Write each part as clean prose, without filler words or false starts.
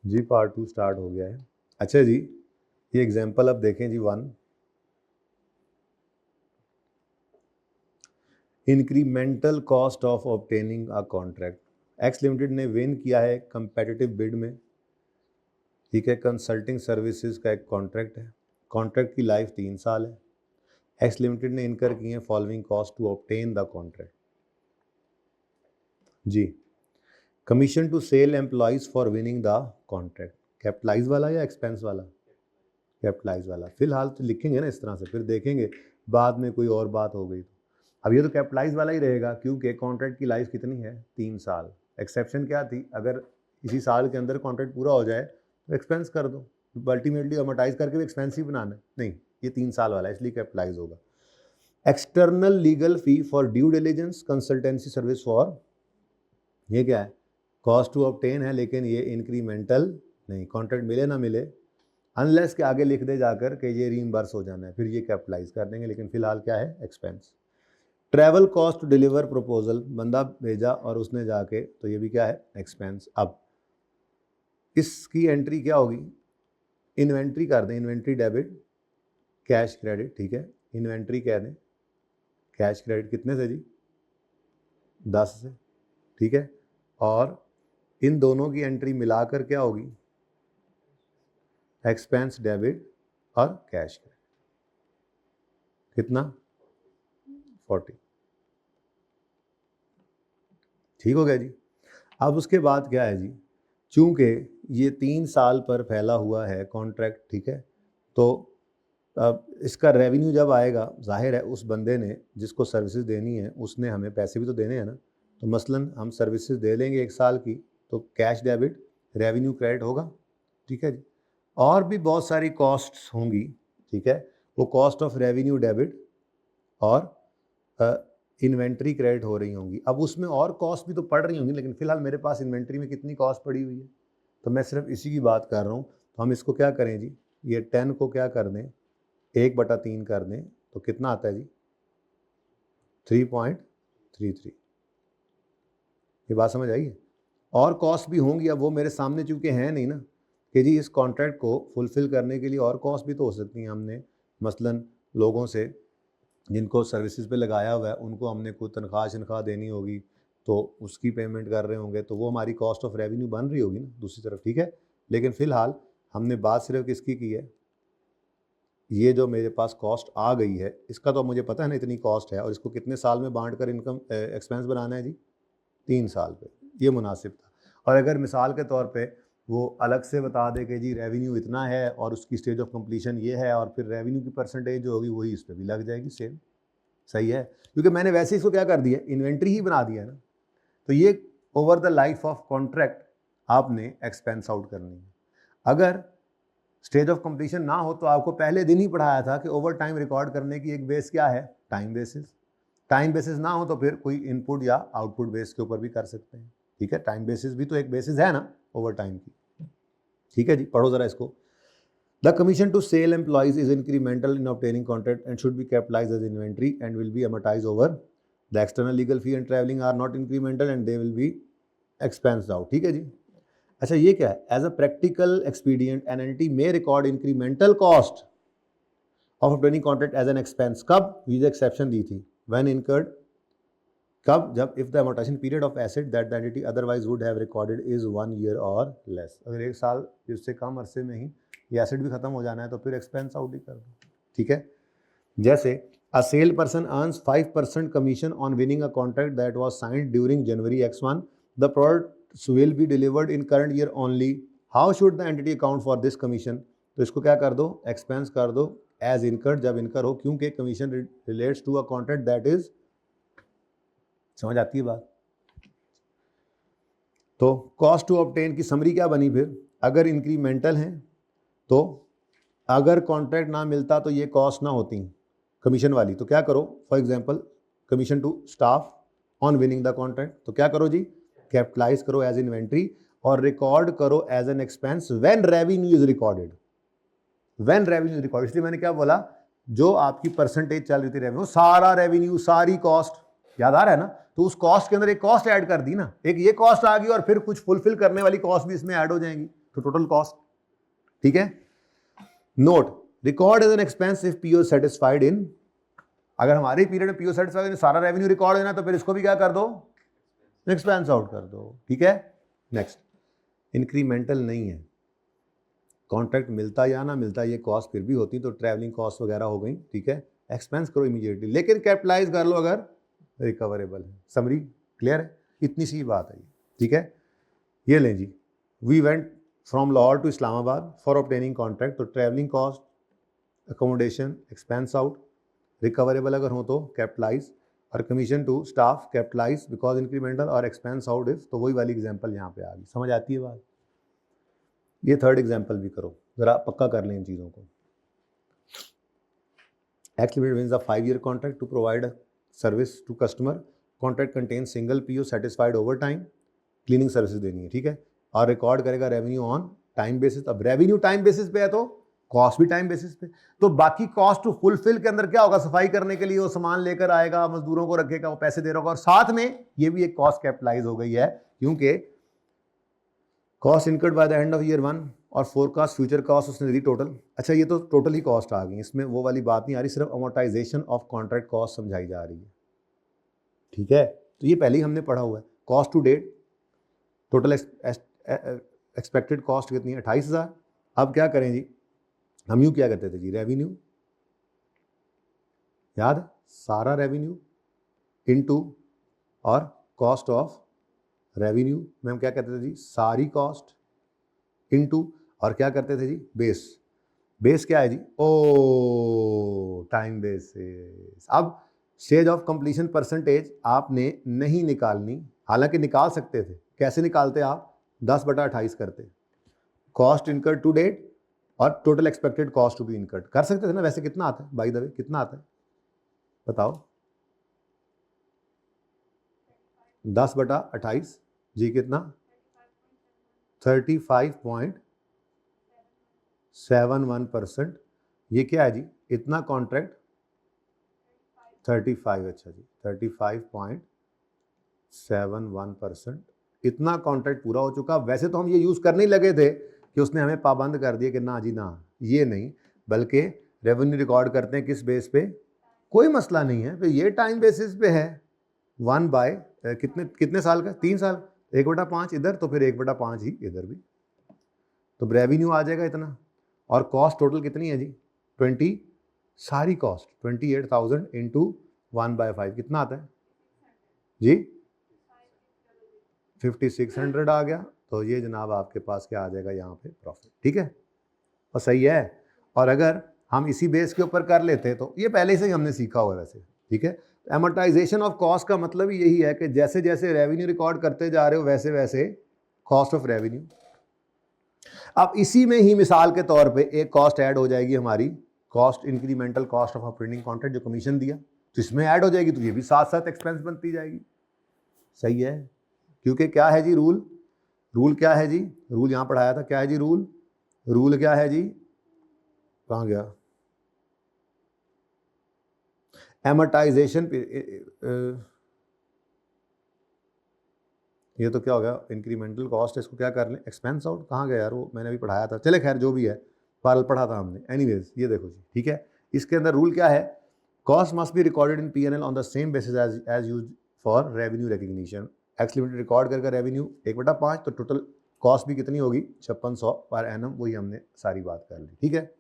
जी part 2 start हो गया है। अच्छा जी, ये एग्जाम्पल अब देखें जी 1। Incremental cost of obtaining a contract. X limited ने विन किया है कंपेटिटिव बिड में, ठीक है। कंसल्टिंग सर्विसेज का एक कॉन्ट्रैक्ट है, कॉन्ट्रैक्ट की लाइफ 3 साल है। एक्स लिमिटेड ने इनकर किए हैं following cost to obtain the contract. जी, commission to sale employees for winning the contract. Capitalise वाला या एक्सपेंस वाला? कैपिटलाइज वाला। फिलहाल तो लिखेंगे ना इस तरह से, फिर देखेंगे बाद में कोई और बात हो गई तो। अब ये तो कैपिटलाइज वाला ही रहेगा क्योंकि कॉन्ट्रैक्ट की लाइफ कितनी है? 3 साल। एक्सेप्शन क्या थी? अगर इसी साल के अंदर कॉन्ट्रैक्ट पूरा हो जाए तो एक्सपेंस कर दो, अल्टीमेटली अमोर्टाइज करके भी एक्सपेंस ही बनाना है। नहीं, ये 3 साल वाला है इसलिए कैपिटलाइज होगा। External legal fee for due diligence consultancy service for, ये क्या है? कॉस्ट टू ऑब्टेन है लेकिन ये इंक्रीमेंटल नहीं, कॉन्ट्रैक्ट मिले ना मिले, अनलेस के आगे लिख दे जाकर कि ये रीइंबर्स हो जाना है, फिर ये कैपिटलाइज कर देंगे, लेकिन फिलहाल क्या है? Expense. Travel cost to deliver proposal, बंदा भेजा और उसने जाके, तो ये भी क्या है? एक्सपेंस। अब इसकी एंट्री क्या होगी? इन्वेंट्री कर दें, इन्वेंट्री डेबिट, कैश क्रेडिट, ठीक है। इन्वेंट्री कह दें, कैश क्रेडिट कितने से जी? 10 से, ठीक है। और इन दोनों की एंट्री मिलाकर क्या होगी? एक्सपेंस डेबिट और कैश क्रेडिट। कितना? 40। ठीक हो गया जी। अब उसके बाद क्या है जी? चूंकि ये 3 साल पर फैला हुआ है कॉन्ट्रैक्ट, ठीक है, तो अब इसका रेवेन्यू जब आएगा, जाहिर है उस बंदे ने जिसको सर्विसेज देनी है उसने हमें पैसे भी तो देने हैं ना। तो मसलन हम सर्विसेज दे देंगे 1 साल की, तो कैश डेबिट, रेवेन्यू क्रेडिट होगा, ठीक है जी। और भी बहुत सारी कॉस्ट्स होंगी, ठीक है, वो कॉस्ट ऑफ रेवेन्यू डेबिट और इन्वेंट्री क्रेडिट हो रही होंगी। अब उसमें और कॉस्ट भी तो पड़ रही होंगी, लेकिन फिलहाल मेरे पास इन्वेंट्री में कितनी कॉस्ट पड़ी हुई है, तो मैं सिर्फ इसी की बात कर रहा हूँ। तो हम इसको क्या करें जी? ये 10 को क्या कर दें? 1/3 कर दें, तो कितना आता है जी? 3.33। ये बात समझ आई है? और कॉस्ट भी होंगी, अब वो मेरे सामने चूंकि हैं नहीं ना कि जी इस कॉन्ट्रैक्ट को फुलफिल करने के लिए और कॉस्ट भी तो हो सकती हैं। हमने मसलन लोगों से जिनको सर्विसेज पे लगाया हुआ है उनको हमने कोई तनख्वाह देनी होगी, तो उसकी पेमेंट कर रहे होंगे, तो वो हमारी कॉस्ट ऑफ रेवेन्यू बन रही होगी ना दूसरी तरफ, ठीक है। लेकिन फिलहाल हमने बात सिर्फ किसकी की है? ये जो मेरे पास कॉस्ट आ गई है इसका तो मुझे पता है ना इतनी कॉस्ट है, और इसको कितने साल में बांट कर इनकम एक्सपेंस बनाना है जी? 3 साल पे। ये मुनासिब था। और अगर मिसाल के तौर पे वो अलग से बता दे कि जी रेवेन्यू इतना है और उसकी स्टेज ऑफ कंप्लीशन ये है, और फिर रेवेन्यू की परसेंटेज जो होगी वही इस पर भी लग जाएगी सेम, सही है, क्योंकि मैंने वैसे इसको क्या कर दिया? इन्वेंट्री ही बना दिया है ना। तो ये over the life of contract आपने एक्सपेंस आउट करनी है। अगर स्टेज ऑफ कंप्लीशन ना हो तो आपको पहले दिन ही पढ़ाया था कि ओवर टाइम रिकॉर्ड करने की एक बेस क्या है? Time basis. टाइम बेसिस ना हो तो फिर कोई इनपुट या आउटपुट बेस के ऊपर भी कर सकते हैं, ठीक है। टाइम बेसिस भी तो एक बेसिस है ना ओवर टाइम की, ठीक है जी। पढ़ो जरा इसको। The commission to sale employees is incremental in obtaining contract and should be capitalised as inventory and will be amortized over the external legal fee and travelling are not incremental and they will be expensed out, ठीक है जी। अच्छा, ये क्या है? As a practical expedient an entity may record incremental cost of obtaining contract as an expense. कब? With exception दी थी, व्हेन इनकर्ड। कब? जब if the amortization period of asset that the entity otherwise would have recorded is 1 year और less. अगर 1 साल इससे कम अरसे में ही ये एसेट भी खत्म हो जाना है तो फिर एक्सपेंस आउट ही कर दो, ठीक है। जैसे a sale person earns 5% commission on winning a contract that was signed during January X1, the products will be delivered in current year only, how should the entity account for this commission? तो इसको क्या कर दो? Expense कर दो as incurred, जब incur हो, क्योंकि commission relates to a contract that is. समझ आती है बात? तो कॉस्ट टू ऑब्टेन की समरी क्या बनी फिर? अगर इंक्रीमेंटल है तो अगर कॉन्ट्रैक्ट ना मिलता तो ये कॉस्ट ना होती कमीशन वाली, तो क्या करो? For example commission to staff on winning the contract, तो क्या करो जी? कैपिटलाइज करो एज इन्वेंट्री और रिकॉर्ड करो as an expense when revenue is recorded. When revenue is recorded, इसलिए मैंने क्या बोला? जो आपकी परसेंटेज चल रही थी रेवेन्यू, सारा रेवेन्यू, सारी कॉस्ट, याद आ रहा है ना? तो उस कॉस्ट के अंदर एक कॉस्ट ऐड कर दी ना, एक ये कॉस्ट आ गई और फिर कुछ फुलफिल करने वाली कॉस्ट भी इसमें ऐड हो जाएंगी। तो टोटल कॉस्ट, ठीक है। Note, record as an expense if PO satisfied in, अगर हमारे पीरियड में पीओ सेटिस्फाइड सारा रेवेन्यू रिकॉर्ड है ना, तो फिर इसको भी क्या कर दो, एक्सपेंस आउट कर दो, ठीक है। नेक्स्ट, इंक्रीमेंटल नहीं है, कॉन्ट्रैक्ट मिलता या ना मिलता ये कॉस्ट फिर भी होती, तो ट्रैवलिंग कॉस्ट वगैरह हो गई, ठीक है, एक्सपेंस करो इमीडिएटली, लेकिन कैपिटलाइज कर लो अगर रिकवरेबल है। समरी क्लियर है, इतनी सी बात है, ठीक है। ये लें जी, we went from Lahore to Islamabad for obtaining contract, तो travelling cost, accommodation, expense out, recoverable अगर हो तो कैपिटलाइज, और commission to staff capitalise because incremental, और एक्सपेंस आउट इफ, तो वही वाली एग्जांपल यहाँ पे आ गई। समझ आती है बात। ये थर्ड एग्जांपल भी करो, जरा पक्का कर लें इन चीज़ों को। X Limited wins a 5-year contract to provide a service to customer. Contract contains single PO satisfied over time, cleaning services देनी है, ठीक है, और रिकॉर्ड करेगा रेवेन्यू ऑन टाइम बेसिस। अब रेवेन्यू टाइम बेसिस पे है तो कॉस्ट भी टाइम बेसिस पे, तो बाकी कॉस्ट टू फुलफिल के अंदर क्या होगा, सफाई करने के लिए वो सामान लेकर आएगा, मजदूरों को रखेगा, वो पैसे दे रहा होगा, और साथ में ये भी एक कॉस्ट कैपिटलाइज हो गई है, क्योंकि cost incurred by the end of year 1 और फोरकास्ट फ्यूचर कॉस्ट उसने दी टोटल। अच्छा, ये तो टोटल ही कॉस्ट आ गई, इसमें वो वाली बात नहीं आ रही, सिर्फ अमोर्टाइजेशन ऑफ कॉन्ट्रैक्ट कॉस्ट समझाई जा रही है, ठीक है। तो ये पहले ही हमने पढ़ा हुआ है। Cost to date, total expected cost कितनी है, 28,000। अब क्या करें जी, हम यूँ क्या करते थे जी, रेवेन्यू, याद है, सारा रेवेन्यू इनटू और कॉस्ट ऑफ रेवेन्यू में हम क्या करते थे जी, सारी कॉस्ट इनटू, और क्या करते थे जी, बेस। बेस क्या है जी, ओ टाइम बेसिस। अब स्टेज ऑफ कंप्लीशन परसेंटेज आपने नहीं निकालनी, हालांकि निकाल सकते थे। कैसे निकालते आप, 10/28 करते, कॉस्ट इनकर्ड टू डेट और total expected cost to be incurred, कर सकते थे ना। वैसे कितना आता है बाय द वे, कितना आता है बताओ, 10/28 जी कितना, 35.71%। ये क्या है जी, इतना कॉन्ट्रैक्ट 35, अच्छा जी 35.71%, इतना कॉन्ट्रैक्ट पूरा हो चुका। वैसे तो हम ये यूज़ करने ही लगे थे कि उसने हमें पाबंद कर दिया कि ना जी ना, ये नहीं, बल्कि रेवेन्यू रिकॉर्ड करते हैं किस बेस पे, कोई मसला नहीं है, तो ये टाइम बेसिस पे है। 1 बाय कितने साल का, 3 साल, 1/5 इधर, तो फिर 1/5 ही इधर भी, तो रेवेन्यू आ जाएगा इतना। और कॉस्ट टोटल कितनी है जी, 20, सारी कॉस्ट 28,000 इंटू 1/5 कितना आता है जी, 5600 आ गया। तो ये जनाब आपके पास क्या आ जाएगा यहाँ पे, प्रॉफिट, ठीक है, और सही है। और अगर हम इसी बेस के ऊपर कर लेते तो ये पहले से ही हमने सीखा हुआ है वैसे, ठीक है। एमोर्टाइजेशन ऑफ कॉस्ट का मतलब ही यही है कि जैसे जैसे रेवेन्यू रिकॉर्ड करते जा रहे हो वैसे वैसे कॉस्ट ऑफ रेवेन्यू। अब इसी में ही मिसाल के तौर पे एक कॉस्ट ऐड हो जाएगी हमारी, cost incremental cost of operating contract, जो कमीशन दिया, तो इसमें ऐड हो जाएगी, तो ये भी साथ साथ एक्सपेंस बनती जाएगी। सही है, क्योंकि क्या है जी रूल क्या है जी, रूल यहाँ पढ़ाया था, क्या है जी रूल क्या है जी, कहाँ गया, एमोर्टाइजेशन, ये तो क्या हो गया, इंक्रीमेंटल कॉस्ट, इसको क्या कर लें, एक्सपेंस आउट, कहाँ गया यार वो, मैंने अभी पढ़ाया था, चले खैर जो भी है, पाल पढ़ा था हमने, एनीवेज ये देखो जी, ठीक है। इसके अंदर रूल क्या है, cost must be recorded in P&L on the same basis as use for revenue recognition. X limited record करके रेवेन्यू 1/5, तो टोटल कॉस्ट भी कितनी होगी, 5600 पर एनम, वही हमने सारी बात कर ली, ठीक है,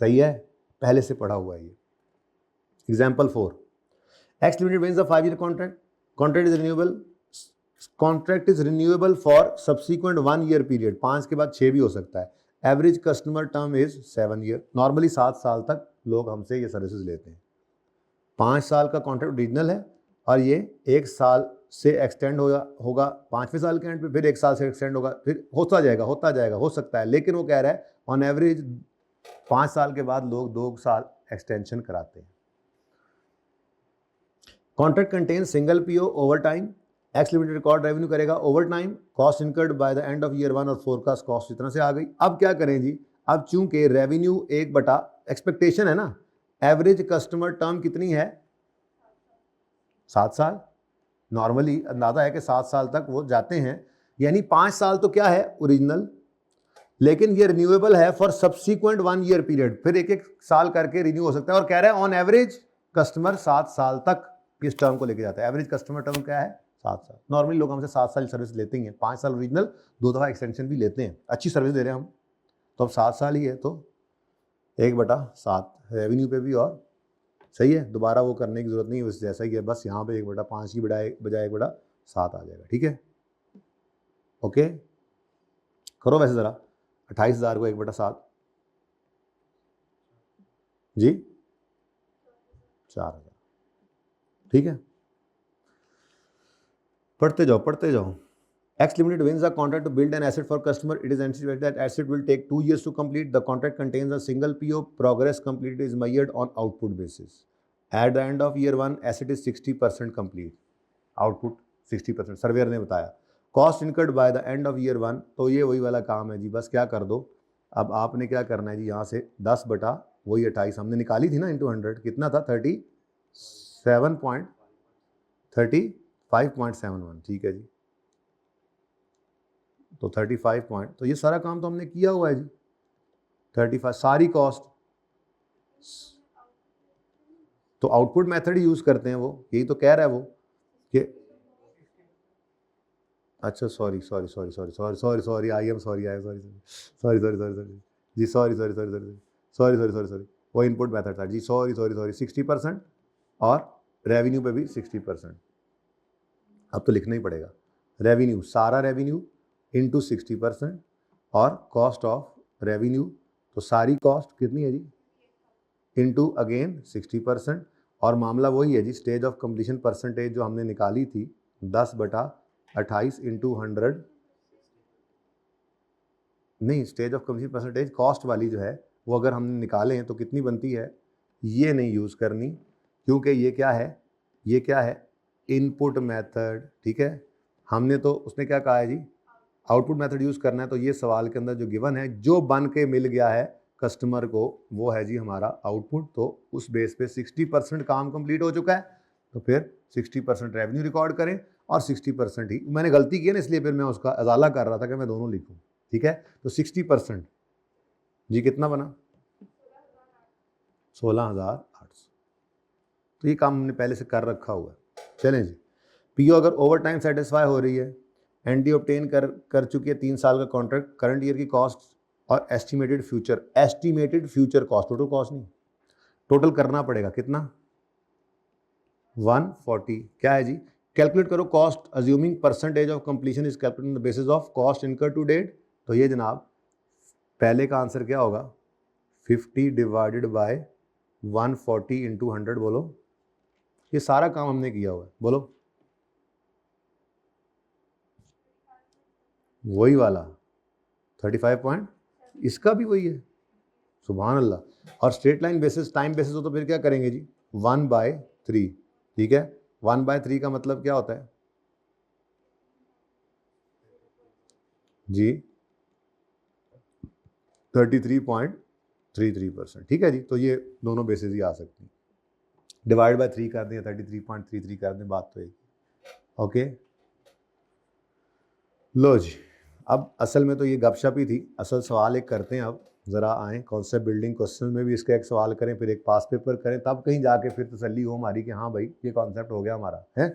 सही है, पहले से पढ़ा हुआ है ये। Example 4, X limited wins a 5-year contract, contract is renewable, contract is renewable for subsequent 1 year period, 5 के बाद 6 भी हो सकता है। Average customer term is 7 year, normally 7 साल तक लोग हमसे ये सर्विसेज लेते हैं। 5 साल का कॉन्ट्रैक्ट ओरिजिनल है, और ये 1 साल से एक्सटेंड होगा 5वें साल के एंड पे, फिर 1 साल से एक्सटेंड होगा, फिर होता जाएगा, हो सकता है, लेकिन वो कह रहा है ऑन एवरेज 5 साल के बाद लोग 2 साल एक्सटेंशन कराते हैं। Contract contain single PO over time, X limited record revenue करेगा over time, cost incurred by the end of year 1 और फोरकास्ट कॉस्ट इतना से आ गई। अब क्या करें जी, अब चूंकि रेवेन्यू 1 एक्सपेक्टेशन है ना, एवरेज कस्टमर टर्म कितनी है, 7 साल, नॉर्मली अंदाजा है कि 7 साल तक वो जाते हैं, यानी 5 साल तो क्या है ओरिजिनल, लेकिन ये रिन्यूएबल है फॉर सब्सिक्वेंट 1 ईयर पीरियड, फिर एक एक साल करके रिन्यू हो सकता है। और कह रहा है ऑन एवरेज कस्टमर 7 साल तक इस टर्म को लेके जाता है। एवरेज कस्टमर टर्म क्या है? 7 साल। नॉर्मली लोग हमसे 7 साल सर्विस लेते ही हैं, 5 साल ओरिजिनल, 2 दफ़ा एक्सटेंशन भी लेते हैं, अच्छी सर्विस दे रहे हैं हम, तो अब 7 साल ही है, तो 1/7 रेवेन्यू पे भी, और सही है, दोबारा वो करने की जरूरत नहीं है, बस जैसा ही है, बस यहाँ पे 1/5 की बजाय 1/7 आ जाएगा। ठीक है, ओके, करो वैसे ज़रा 28,000 को 1/7 जी 4,000। ठीक है, पढ़ते जाओ पढ़ते जाओ। X Limited wins a contract to build an asset for customer. It is anticipated that asset will take 2 years to complete. The contract contains a single PO. Progress completed is measured on output basis. At the end of year 1, asset is 60% complete. Output 60%. Surveyor ने बताया। Cost incurred by the end of year 1. तो ये वही वाला काम है जी, बस क्या कर दो, अब आपने क्या करना है जी, यहाँ से 10 बटा वही 28 हमने निकाली थी ना, इंटू 100 कितना था, 35.71। ठीक है जी, तो 35 पॉइंट, तो ये सारा काम तो हमने किया हुआ है जी, 35 सारी कॉस्ट, तो आउटपुट मेथड ही यूज करते हैं वो, यही तो कह रहा है वो कि अच्छा सॉरी आई एम सॉरी वो इनपुट मेथड था जी, सॉरी 60% और रेवेन्यू पे भी 60%। अब तो लिखना ही पड़ेगा, रेवेन्यू, सारा रेवेन्यू इंटू 60% और कॉस्ट ऑफ रेवेन्यू, तो सारी कॉस्ट कितनी है जी, इंटू अगेन 60%, और मामला वही है जी, स्टेज ऑफ कंप्लीशन परसेंटेज जो हमने निकाली थी 10/28 इंटू 100, नहीं stage of completion percentage cost वाली जो है वो अगर हमने निकाले हैं तो कितनी बनती है, ये नहीं यूज़ करनी, क्योंकि ये क्या है इनपुट मेथड। ठीक है, हमने तो उसने क्या कहा है जी, आउटपुट मेथड यूज़ करना है, तो ये सवाल के अंदर जो गिवन है, जो बन के मिल गया है कस्टमर को, वो है जी हमारा आउटपुट। तो उस बेस पे 60% काम कंप्लीट हो चुका है, तो फिर 60% रेवेन्यू रिकॉर्ड करें और 60% ही, मैंने गलती की है ना, इसलिए फिर मैं उसका अजाला कर रहा था कि मैं दोनों लिखूं। ठीक है, तो 60% जी कितना बना, 16,800। तो ये काम हमने पहले से कर रखा हुआ है। चलें जी, पीओ अगर ओवर टाइम सेटिस्फाई हो रही है, एनडी ऑब्टेन कर चुकी है 3 साल का कॉन्ट्रैक्ट, करंट ईयर की कॉस्ट और estimated future cost, total cost नहीं, टोटल करना पड़ेगा कितना, 140। क्या है जी, कैलकुलेट करो cost assuming percentage of completion is calculated on the basis of cost incur to date. तो ये जनाब पहले का आंसर क्या होगा, 50 डिवाइडेड बाय 140 इंटू 100। बोलो, ये सारा काम हमने किया हुआ है, बोलो वही वाला 35 पॉइंट, इसका भी वही है, सुभान अल्लाह। और straight line basis, time basis हो तो फिर क्या करेंगे जी, 1/3। ठीक है, 1/3 का मतलब क्या होता है जी, 33.33%। ठीक है जी, तो ये दोनों बेसिस ही आ सकती हैं, डिवाइड बाय 3 कर दें, 33.33 कर दें, बात तो एक। ओके, लो जी, अब असल में तो ये गपशप ही थी, असल सवाल एक करते हैं। अब ज़रा आएँ कॉन्सेप्ट बिल्डिंग क्वेश्चन में भी इसका एक सवाल करें, फिर एक पास पेपर करें, तब कहीं जाके फिर तसल्ली हो हमारी कि हाँ भाई ये कॉन्सेप्ट हो गया हमारा है।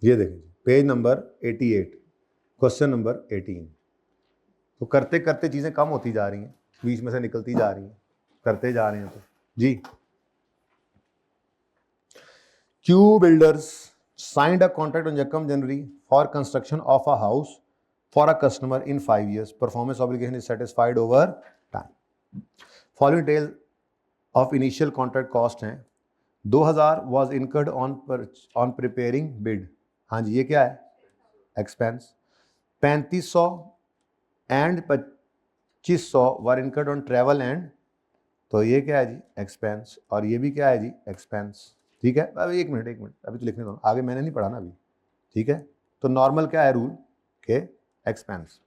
ये देखें पेज नंबर 88, क्वेश्चन नंबर 18। तो करते करते चीज़ें कम होती जा रही हैं, बीच में से निकलती जा रही हैं, करते जा रहे हैं तो जी। Q Builders signed a contract on Jakam January for construction of a house for a customer in 5 years. Performance obligation is satisfied over time. Following detail of initial contract cost हैं, 2,000 was incurred on preparing bid. हाँ जी, ये क्या है, expense. 3,500 and 2,500 were incurred on travel and, तो ये क्या है जी, expense, और ये भी क्या है जी, expense। ठीक है, अभी एक मिनट अभी तो लिखने दो, आगे मैंने नहीं पढ़ा ना अभी। ठीक है, तो नॉर्मल क्या है रूल के, expense.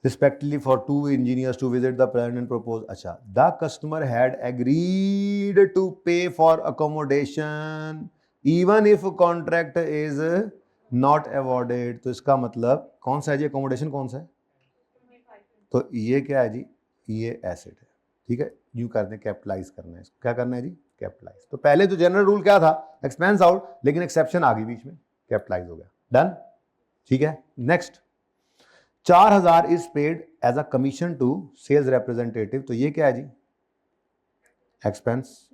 respectively for 2 engineers to visit the plant and propose. अच्छा, the customer had agreed to pay for accommodation even if contract is not awarded. तो इसका मतलब कौन सा है जी, accommodation कौन सा है? तो ये क्या है जी, ये एसेट है, ठीक है। यूं करते हैं, कैपिटलाइज करना है इसको, क्या करना है जी, कैपिटलाइज। तो पहले तो जनरल रूल क्या था, एक्सपेंस आउट, लेकिन एक्सेप्शन आ गई बीच में, कैपिटलाइज हो गया, डन, ठीक है। Next, 4000 is paid as a commission to sales representative. तो ये क्या है जी, एक्सपेंस,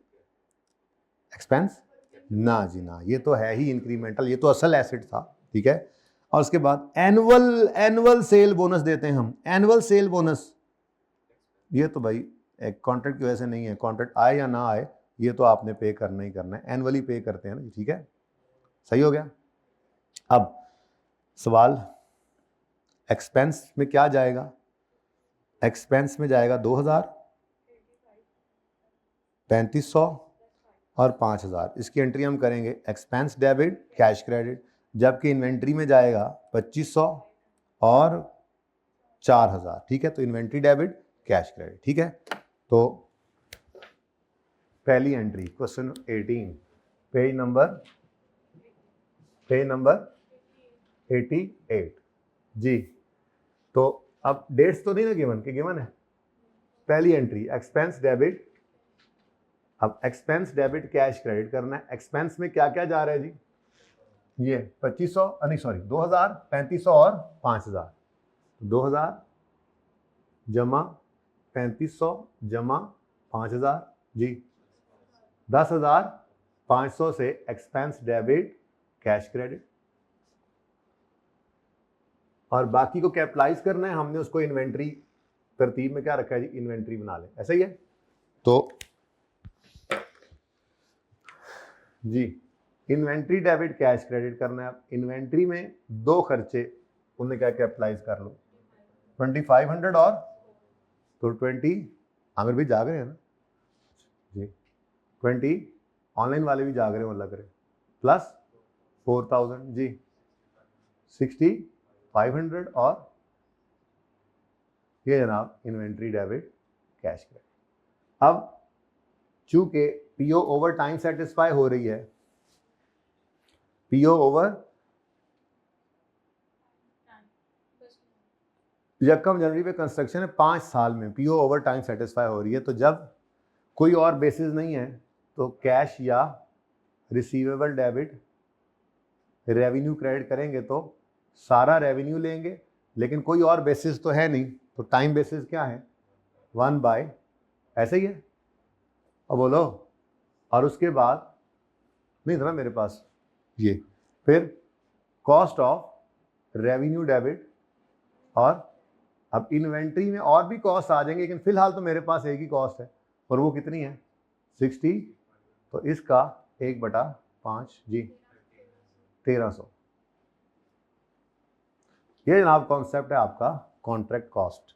एक्सपेंस ना जी ना, ये तो है ही इंक्रीमेंटल, ये तो असल एसेट था, ठीक है। और उसके बाद एनुअल सेल बोनस देते हैं हम, एनुअल सेल बोनस, ये तो भाई एक कॉन्ट्रैक्ट की वजह से नहीं है, कॉन्ट्रैक्ट आए या ना आए ये तो आपने पे करना ही करना है, एनुअली पे करते हैं ना, ठीक है, सही हो गया। अब सवाल, एक्सपेंस में क्या जाएगा, एक्सपेंस में जाएगा 2000, 3500 और 5000, इसकी एंट्री हम करेंगे एक्सपेंस डेबिट कैश क्रेडिट, जबकि इन्वेंट्री में जाएगा 2500 और 4000, ठीक है। तो इन्वेंट्री डेबिट कैश क्रेडिट, ठीक है। तो पहली एंट्री क्वेश्चन 18, पेज नंबर 88 जी। तो अब डेट्स तो नहीं ना गिवन, कि गिवन है। पहली एंट्री एक्सपेंस डेबिट, अब एक्सपेंस डेबिट कैश क्रेडिट करना है। एक्सपेंस में क्या क्या जा रहा है जी, ये 2500 नहीं सॉरी 2000, 3500 और 5000, 2000 जमा 3500 जमा 5000 जी, 10,500 से एक्सपेंस डेबिट कैश क्रेडिट, और बाकी को कैपिटलाइज करना है, हमने उसको इन्वेंट्री तरतीब में क्या रखा है जी, इन्वेंट्री बना ले, ऐसा ही है। तो जी इन्वेंट्री डेबिट कैश क्रेडिट करना है। इन्वेंट्री में दो खर्चे, उन्हें क्या कैपिटलाइज कर लो, 2500 और तो 20, आमिर भी जाग रहे हैं ना जी, 20 ऑनलाइन वाले भी जाग रहे हो, लग रहे, प्लस 4000 जी, 6500 और ये जनाब इन्वेंट्री डेबिट कैश क्रेडिट। अब चूंकि पीओ ओवर टाइम सेटिस्फाई हो रही है, पीओ ओवर यकम जनवरी पे कंस्ट्रक्शन है, 5 साल में पीओ ओवर टाइम सेटिस्फाई हो रही है, तो जब कोई और बेसिस नहीं है तो कैश या रिसीवेबल डेबिट रेवेन्यू क्रेडिट करेंगे, तो सारा रेवेन्यू लेंगे, लेकिन कोई और बेसिस तो है नहीं, तो टाइम बेसिस क्या है 1/, ऐसे ही है। अब बोलो, और उसके बाद नहीं था ना मेरे पास ये, फिर कॉस्ट ऑफ रेवेन्यू डेबिट, और अब इन्वेंट्री में और भी कॉस्ट आ जाएंगे, लेकिन फिलहाल तो मेरे पास एक ही कॉस्ट है, और वो कितनी है 60, तो इसका 1/5 जी 1300। ये जनाब कॉन्सेप्ट है आपका कॉन्ट्रैक्ट कॉस्ट।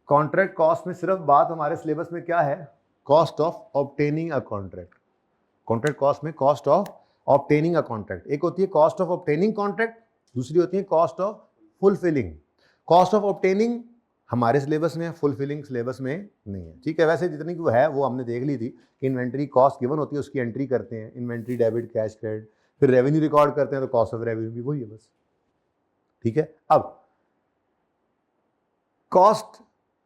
कॉन्ट्रैक्ट कॉस्ट में सिर्फ बात हमारे सिलेबस में क्या है, cost of obtaining a contract. Contract cost में cost of obtaining a contract, एक होती है कॉस्ट ऑफ ऑब्टेनिंग कॉन्ट्रैक्ट, दूसरी होती है cost of fulfilling. Cost of obtaining हमारे सिलेबस में है, फुलफिलिंग सिलेबस में नहीं है, ठीक है। वैसे जितनी की है वो हमने देख ली थी कि इन्वेंट्री कॉस्ट गिवन होती है, उसकी एंट्री करते हैं, इन्वेंट्री डेबिट कैश क्रेडिट, फिर रेवेन्यू रिकॉर्ड करते हैं, तो कॉस्ट ऑफ रेवेन्यू भी वही है बस, ठीक है। अब कॉस्ट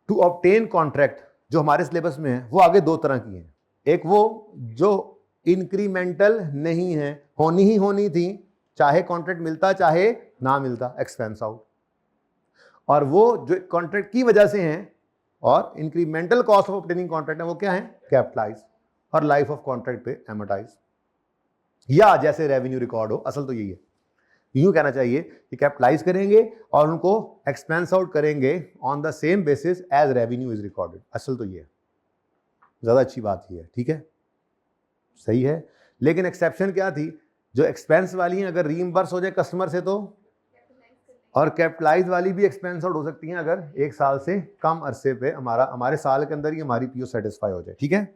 टू ऑब्टेन कॉन्ट्रैक्ट जो हमारे सिलेबस में है वो आगे दो तरह की है, एक वो जो इंक्रीमेंटल नहीं है, होनी ही होनी थी, चाहे कॉन्ट्रैक्ट मिलता चाहे ना मिलता, एक्सपेंस आउट, और वो जो कॉन्ट्रैक्ट की वजह से हैं और incremental cost of obtaining contract है, वो क्या है कैपिटलाइज, और लाइफ ऑफ कॉन्ट्रैक्ट पे एमोटाइज, या जैसे रेवेन्यू रिकॉर्ड हो, असल तो यही है, यूं कहना चाहिए कि कैपिटलाइज करेंगे और उनको एक्सपेंस आउट करेंगे on the same basis as revenue is recorded, असल तो ये है, ज्यादा अच्छी बात ये है, ठीक है, सही है। लेकिन एक्सेप्शन क्या थी, जो एक्सपेंस वाली हैं अगर रीइंबर्स हो जाए कस्टमर से तो, और कैपिटलाइज वाली भी एक्सपेंस आउट हो सकती हैं अगर 1 साल से कम अरसे पे हमारे साल के अंदर ही हमारी पीओ सेटिस्फाई हो जाए, ठीक है।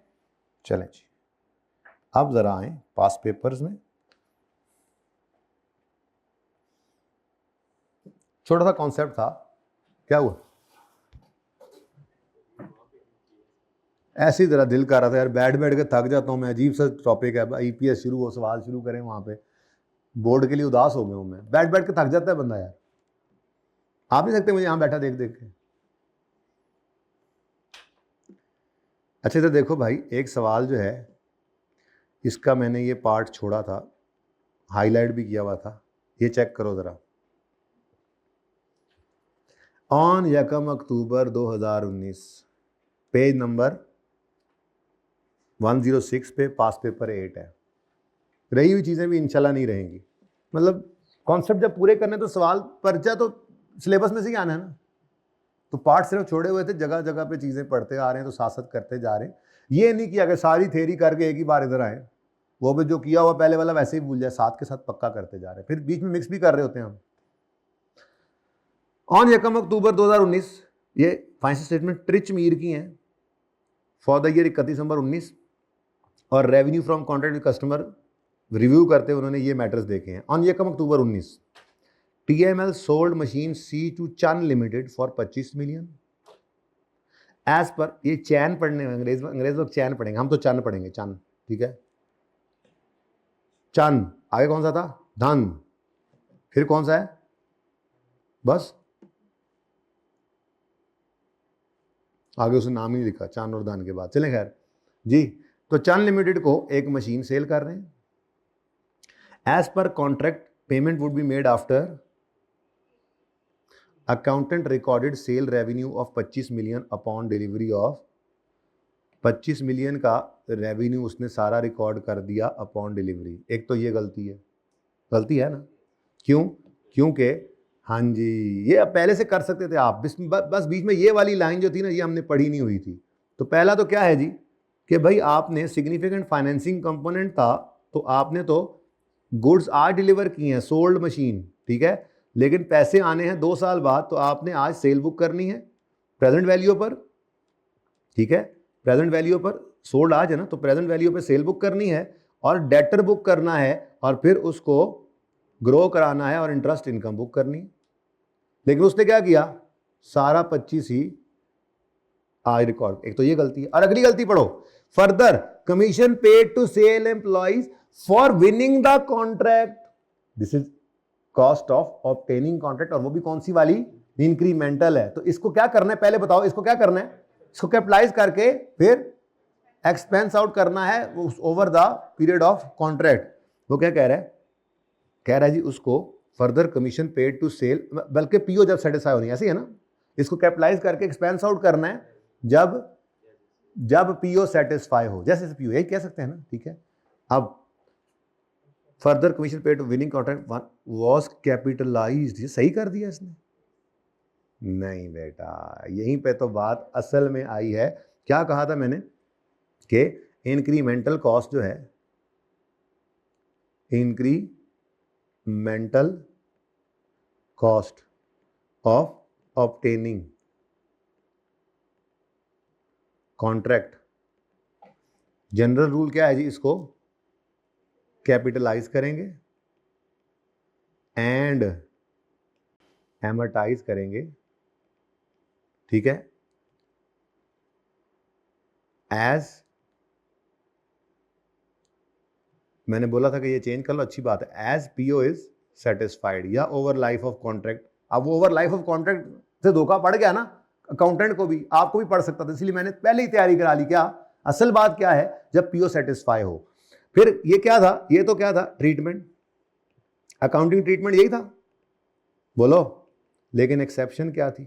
चलें जी, अब जरा आए पास पेपर्स में, छोटा सा कॉन्सेप्ट था, क्या हुआ ऐसी तरह दिल कर रहा था यार, बैठ बैठ के थक जाता हूँ मैं, अजीब सा टॉपिक है, ईपीएस शुरू हो, सवाल शुरू करें वहाँ पे, बोर्ड के लिए उदास हो गया हूँ मैं, बैठ बैठ के थक जाता है बंदा यार। आप नहीं सकते मुझे यहाँ बैठा देख देख के। अच्छे से देखो भाई, एक सवाल जो है इसका मैंने ये पार्ट छोड़ा था, हाईलाइट भी किया हुआ था, ये चेक करो ज़रा। ऑन 1 अक्टूबर 2019, पेज नंबर 106 पे पास पेपर 8 है। रही हुई चीज़ें भी इंशाल्लाह नहीं रहेंगी, मतलब कॉन्सेप्ट जब पूरे करने तो सवाल पर्चा तो सिलेबस में से ही आना है ना, तो पार्ट सिर्फ छोड़े हुए थे, जगह जगह पे चीज़ें पढ़ते आ रहे हैं तो साथ साथ करते जा रहे हैं। ये नहीं किया कि सारी थ्योरी करके एक ही बार इधर आए, वो भी जो किया हुआ पहले वाला वैसे ही भूल जाए, साथ के साथ पक्का करते जा रहे हैं, फिर बीच में मिक्स भी कर रहे होते हैं हम। ऑन 1 अक्टूबर 2019, ये फाइनेंशियल स्टेटमेंट ट्रिच मीर की हैं फॉर द ईयर 31 दिसंबर 19, और revenue from contract with customer review करते उन्होंने ये मैटर्स देखे हैं। On 1 October 19, TML sold machine C to Chan limited for 25 million as per, ये चैन पढ़ने में अंग्रेज लोग चैन पढ़ेंगे, हम तो चन पढ़ेंगे, चन, ठीक है। चन आगे कौन सा था, धन, फिर कौन सा है, बस आगे उसने नाम ही लिखा, चन और धन के बाद, चलें खैर जी। तो चन लिमिटेड को एक मशीन सेल कर रहे हैं, as per contract payment would be made after accountant recorded sale revenue of 25 million upon delivery of, 25 million का रेवेन्यू उसने सारा रिकॉर्ड कर दिया अपॉन डिलीवरी। एक तो ये गलती है ना, क्यों, क्योंकि हाँ जी, ये अब पहले से कर सकते थे आप, बस बीच में ये वाली लाइन जो थी ना, ये हमने पढ़ी नहीं हुई थी। तो पहला तो क्या है जी कि भाई आपने सिग्निफिकेंट फाइनेंसिंग कंपोनेंट था, तो आपने तो गुड्स आज डिलीवर किए हैं, सोल्ड मशीन, ठीक है, लेकिन पैसे आने हैं 2 साल बाद, तो आपने आज सेल बुक करनी है प्रेजेंट वैल्यू पर, ठीक है, प्रेजेंट वैल्यू पर सोल्ड आज है ना, तो प्रेजेंट वैल्यू पर सेल बुक करनी है, और डेटर बुक करना है, और फिर उसको ग्रो कराना है, और इंटरेस्ट इनकम बुक करनी है। लेकिन उसने क्या किया, सारा 25 ही आज रिकॉर्ड, एक तो ये गलती है। और अगली गलती पढ़ो, further commission paid to sale employees for winning the contract, this is cost of obtaining contract, और वो भी कौन सी वाली, इंक्रीमेंटल है। तो इसको क्या करना है, पहले बताओ इसको क्या करना है, इसको कैपिटलाइज करके फिर एक्सपेंस आउट करना है over the period of contract. वो क्या कह रहा है जी, उसको further commission paid to sale, बल्कि पीओ जब सेटिस्फाई होनी है, ऐसे है ना, इसको कैपिटलाइज करके एक्सपेंस आउट करना है जब पीओ सेटिस्फाई हो, जैसे पीओ, यही कह सकते हैं ना, ठीक है। अब further commission paid to winning contract was capitalised, ये सही कर दिया इसने, नहीं बेटा, यहीं पे तो बात असल में आई है। क्या कहा था मैंने कि इंक्रीमेंटल कॉस्ट जो है, incremental cost of obtaining contract, general rule क्या है जी, इसको कैपिटलाइज करेंगे एंड एमर्टाइज करेंगे, ठीक है, एज, मैंने बोला था कि ये चेंज कर लो, अच्छी बात है, एज पीओ इज सेटिस्फाइड, या ओवर लाइफ ऑफ कॉन्ट्रैक्ट। अब वो ओवर लाइफ ऑफ कॉन्ट्रैक्ट से धोखा पड़ गया ना, अकाउंटेंट को भी, आपको भी पड़ सकता था, इसलिए मैंने पहले ही तैयारी करा ली। क्या असल बात क्या है, जब पीओ सेटिस्फाई हो। फिर ये क्या था, ये तो क्या था, ट्रीटमेंट, अकाउंटिंग ट्रीटमेंट यही था, बोलो, लेकिन एक्सेप्शन क्या थी,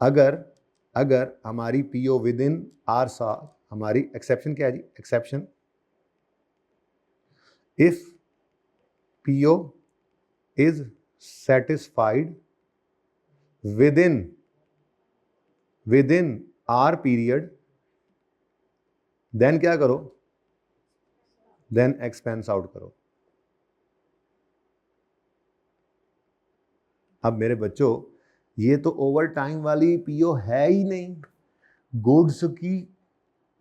अगर हमारी पीओ विद इन आर सा, हमारी एक्सेप्शन क्या है जी, exception if PO is satisfied within our period, then क्या करो, देन एक्सपेंस आउट करो। अब मेरे बच्चों, ये तो ओवर टाइम वाली पीओ है ही नहीं, गुड्स की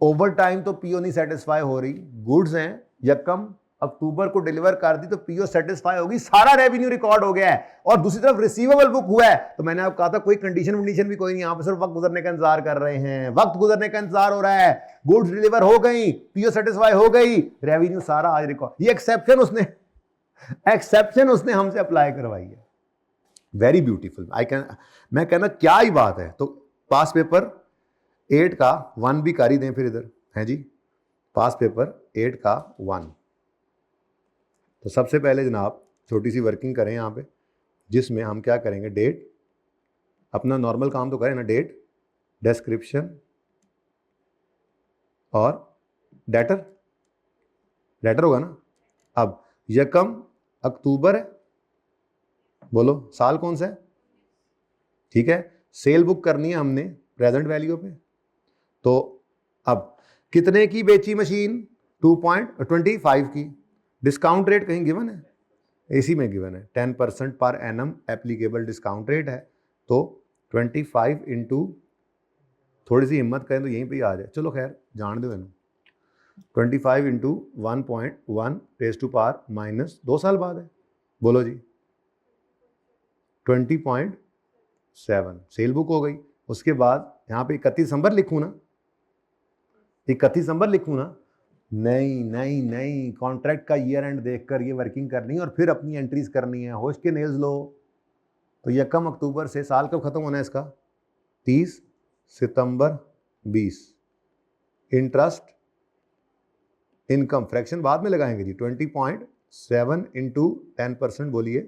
ओवर टाइम तो पीओ नहीं सेटिस्फाई हो रही, गुड्स हैं यकम अक्टूबर को डिलीवर कर दी तो पीओ सेटिस्फाई होगी, सारा रेवेन्यू रिकॉर्ड हो गया है और दूसरी तरफ रिसीवेबल बुक हुआ है। तो मैंने आपको कहा था कोई कंडीशन भी कोई नहीं, यहां पर सिर्फ वक्त गुजरने का इंतजार कर रहे हैं, वक्त गुजरने का इंतजार हो रहा है। गुड्स डिलीवर हो गई, पीओ सेटिस्फाई हो गई, रेवेन्यू सारा आज रिकॉर्ड। ये एक्सेप्शन उसने हमसे अप्लाई करवाई है। Very beautiful. मैं कहना क्या ही बात है। तो पास पेपर 8 का 1 भी कर ही दें फिर इधर है जी, पास पेपर 8 का 1। तो सबसे पहले जनाब छोटी सी वर्किंग करें यहाँ पे, जिसमें हम क्या करेंगे, डेट, अपना नॉर्मल काम तो करें ना, डेट, डिस्क्रिप्शन और डेटर होगा ना। अब यकम अक्टूबर है, बोलो साल कौन सा है, ठीक है। सेल बुक करनी है हमने प्रेजेंट वैल्यू पे। तो अब कितने की बेची मशीन, 2.25 की। डिस्काउंट रेट कहीं गिवन है, इसी में गिवन है, 10% per annum applicable discount rate है। तो 25 इंटू, थोड़ी सी हिम्मत करें तो यहीं पे ही आ जाए, चलो खैर जान दो इन्हें, 25 into 1.1 raise to power minus 2 साल बाद है, बोलो जी 20.7 सेल बुक हो गई। उसके बाद यहाँ पे 31 दिसंबर लिखूँ ना, 31 दिसंबर लिखूँ ना, नहीं, कॉन्ट्रैक्ट का ईयर एंड देखकर ये वर्किंग करनी है और फिर अपनी एंट्रीज करनी है, होश के नेल्स लो। तो यकम अक्टूबर से, साल कब खत्म होना है इसका, 30 सितंबर 20। इंटरेस्ट इनकम फ्रैक्शन बाद में लगाएंगे जी, 20.7 इंटू 10% बोलिए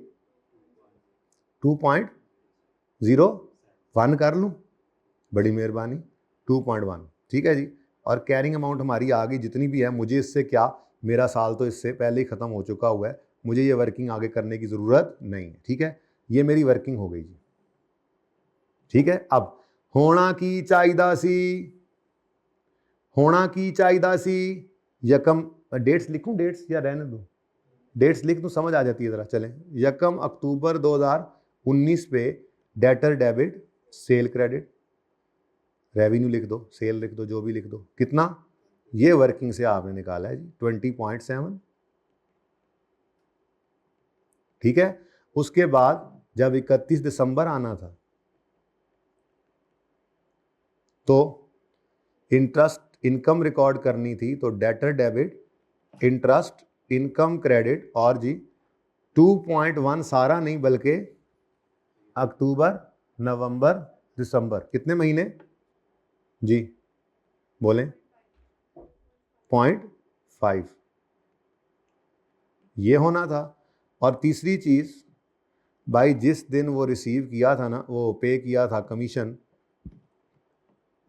2.01 कर लूँ, बड़ी मेहरबानी 2.1, ठीक है जी। और कैरिंग अमाउंट हमारी आ गई जितनी भी है, मुझे इससे क्या, मेरा साल तो इससे पहले ही ख़त्म हो चुका हुआ है, मुझे ये वर्किंग आगे करने की ज़रूरत नहीं है, ठीक है। ये मेरी वर्किंग हो गई जी, ठीक है। अब होना की चाहिदा सी यकम, डेट्स लिखूं, डेट्स या रहने दूं, डेट्स लिख दूं, समझ आ जाती है ज़रा। चलें, यकम अक्टूबर 2019 पे debtor debit cell credit, revenue लिख दो, सेल लिख दो, जो भी लिख दो, कितना, ये वर्किंग से आपने निकाला है जी 20.7, ठीक है। उसके बाद जब 31 दिसंबर आना था तो इंटरेस्ट इनकम रिकॉर्ड करनी थी, तो debtor debit interest income credit, और जी 2.1 सारा नहीं बल्कि अक्टूबर नवंबर दिसंबर, कितने महीने जी बोलें, 0.5 ये होना था। और तीसरी चीज़, भाई जिस दिन वो रिसीव किया था ना, वो पे किया था कमीशन,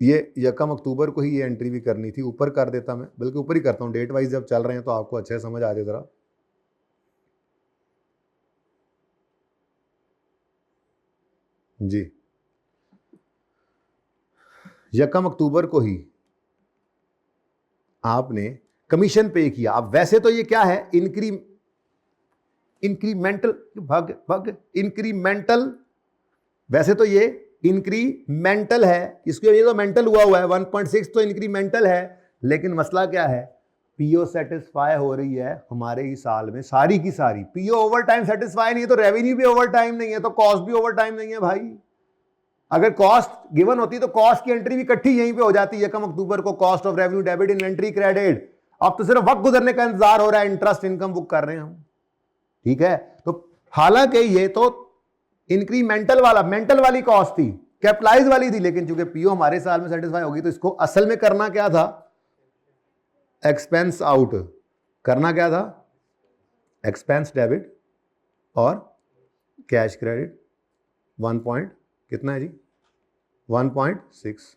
ये यकम अक्टूबर को ही ये एंट्री भी करनी थी। ऊपर कर देता मैं, बल्कि ऊपर ही करता हूँ, डेट वाइज जब चल रहे हैं तो आपको अच्छे समझ आ जाए ज़रा। जी यकम अक्टूबर को ही आपने कमीशन पे किया। अब वैसे तो ये क्या है, इंक्रीमेंटल, वैसे तो ये इंक्रीमेंटल है, इसके लिए तो मेंटल हुआ है, 1.6 तो इंक्रीमेंटल है। लेकिन मसला क्या है, पीओ सेटिस्फाई हो रही है हमारे ही साल में सारी की सारी। पीओ ओवर टाइम सेटिस्फाई नहीं है तो रेवेन्यू भी ओवर टाइम नहीं है, तो कॉस्ट भी ओवर टाइम नहीं है भाई। अगर कॉस्ट गिवन होती तो कॉस्ट की एंट्री भी इकट्ठी यहीं पे हो जाती है, यकम अक्टूबर को cost of revenue debit inventory credit. अब तो सिर्फ वक्त गुजरने का इंतजार हो रहा है, इंटरेस्ट इनकम बुक कर रहे हैं हम, ठीक है। तो हालांकि ये तो इंक्रीमेंटल वाला, मेंटल वाली कॉस्ट थी, कैपिटलाइज वाली थी, लेकिन चूंकि पीओ हमारे साल में सेटिस्फाई होगी तो इसको असल में करना क्या था, एक्सपेंस आउट करना क्या था, एक्सपेंस डेबिट और कैश क्रेडिट 1 पॉइंट कितना है जी 1.6।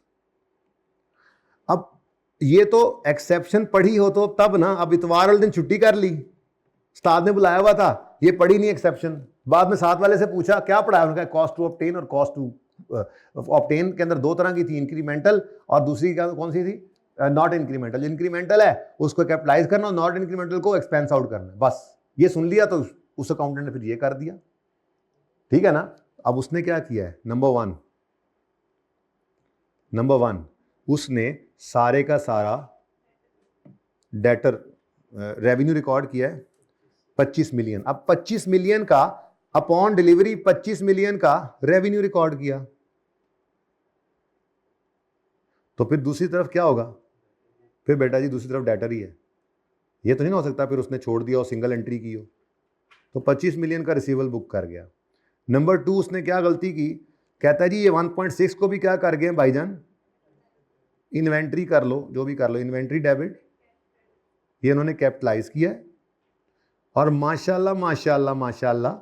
अब ये तो एक्सेप्शन पढ़ी हो तो तब ना, अब इतवार वाले दिन छुट्टी कर ली, उस्ताद ने बुलाया हुआ था, ये पढ़ी नहीं एक्सेप्शन। बाद में साथ वाले से पूछा क्या पढ़ा, उनका कॉस्ट टू ऑब्टेन और कॉस्ट टू ऑब्टेन के अंदर दो तरह की थी, इंक्रीमेंटल और दूसरी कौन सी थी, नॉट इंक्रीमेंटल। इंक्रीमेंटल है उसको कैपिटलाइज करना और नॉट इंक्रीमेंटल को एक्सपेंस आउट करना, बस ये सुन लिया तो उस अकाउंटेंट ने फिर ये कर दिया, ठीक है ना। अब उसने क्या किया है, नंबर वन उसने सारे का सारा डेटर रेवेन्यू रिकॉर्ड किया है 25 मिलियन। अब 25 मिलियन का अपॉन डिलीवरी 25 मिलियन का रेवेन्यू रिकॉर्ड किया, तो फिर दूसरी तरफ क्या होगा? फिर बेटा जी दूसरी तरफ डेटर ही है। ये तो नहीं हो सकता फिर उसने छोड़ दिया और सिंगल एंट्री की हो। तो 25 मिलियन का रिसीवेबल बुक कर गया। नंबर 2 उसने क्या गलती की, कहता है जी ये 1.6 को भी क्या कर गए भाईजान, इन्वेंट्री कर लो, जो भी कर लो, इन्वेंट्री डेबिट, ये इन्होंने कैपिटलाइज किया है। और माशाल्लाह माशाल्लाह माशाल्लाह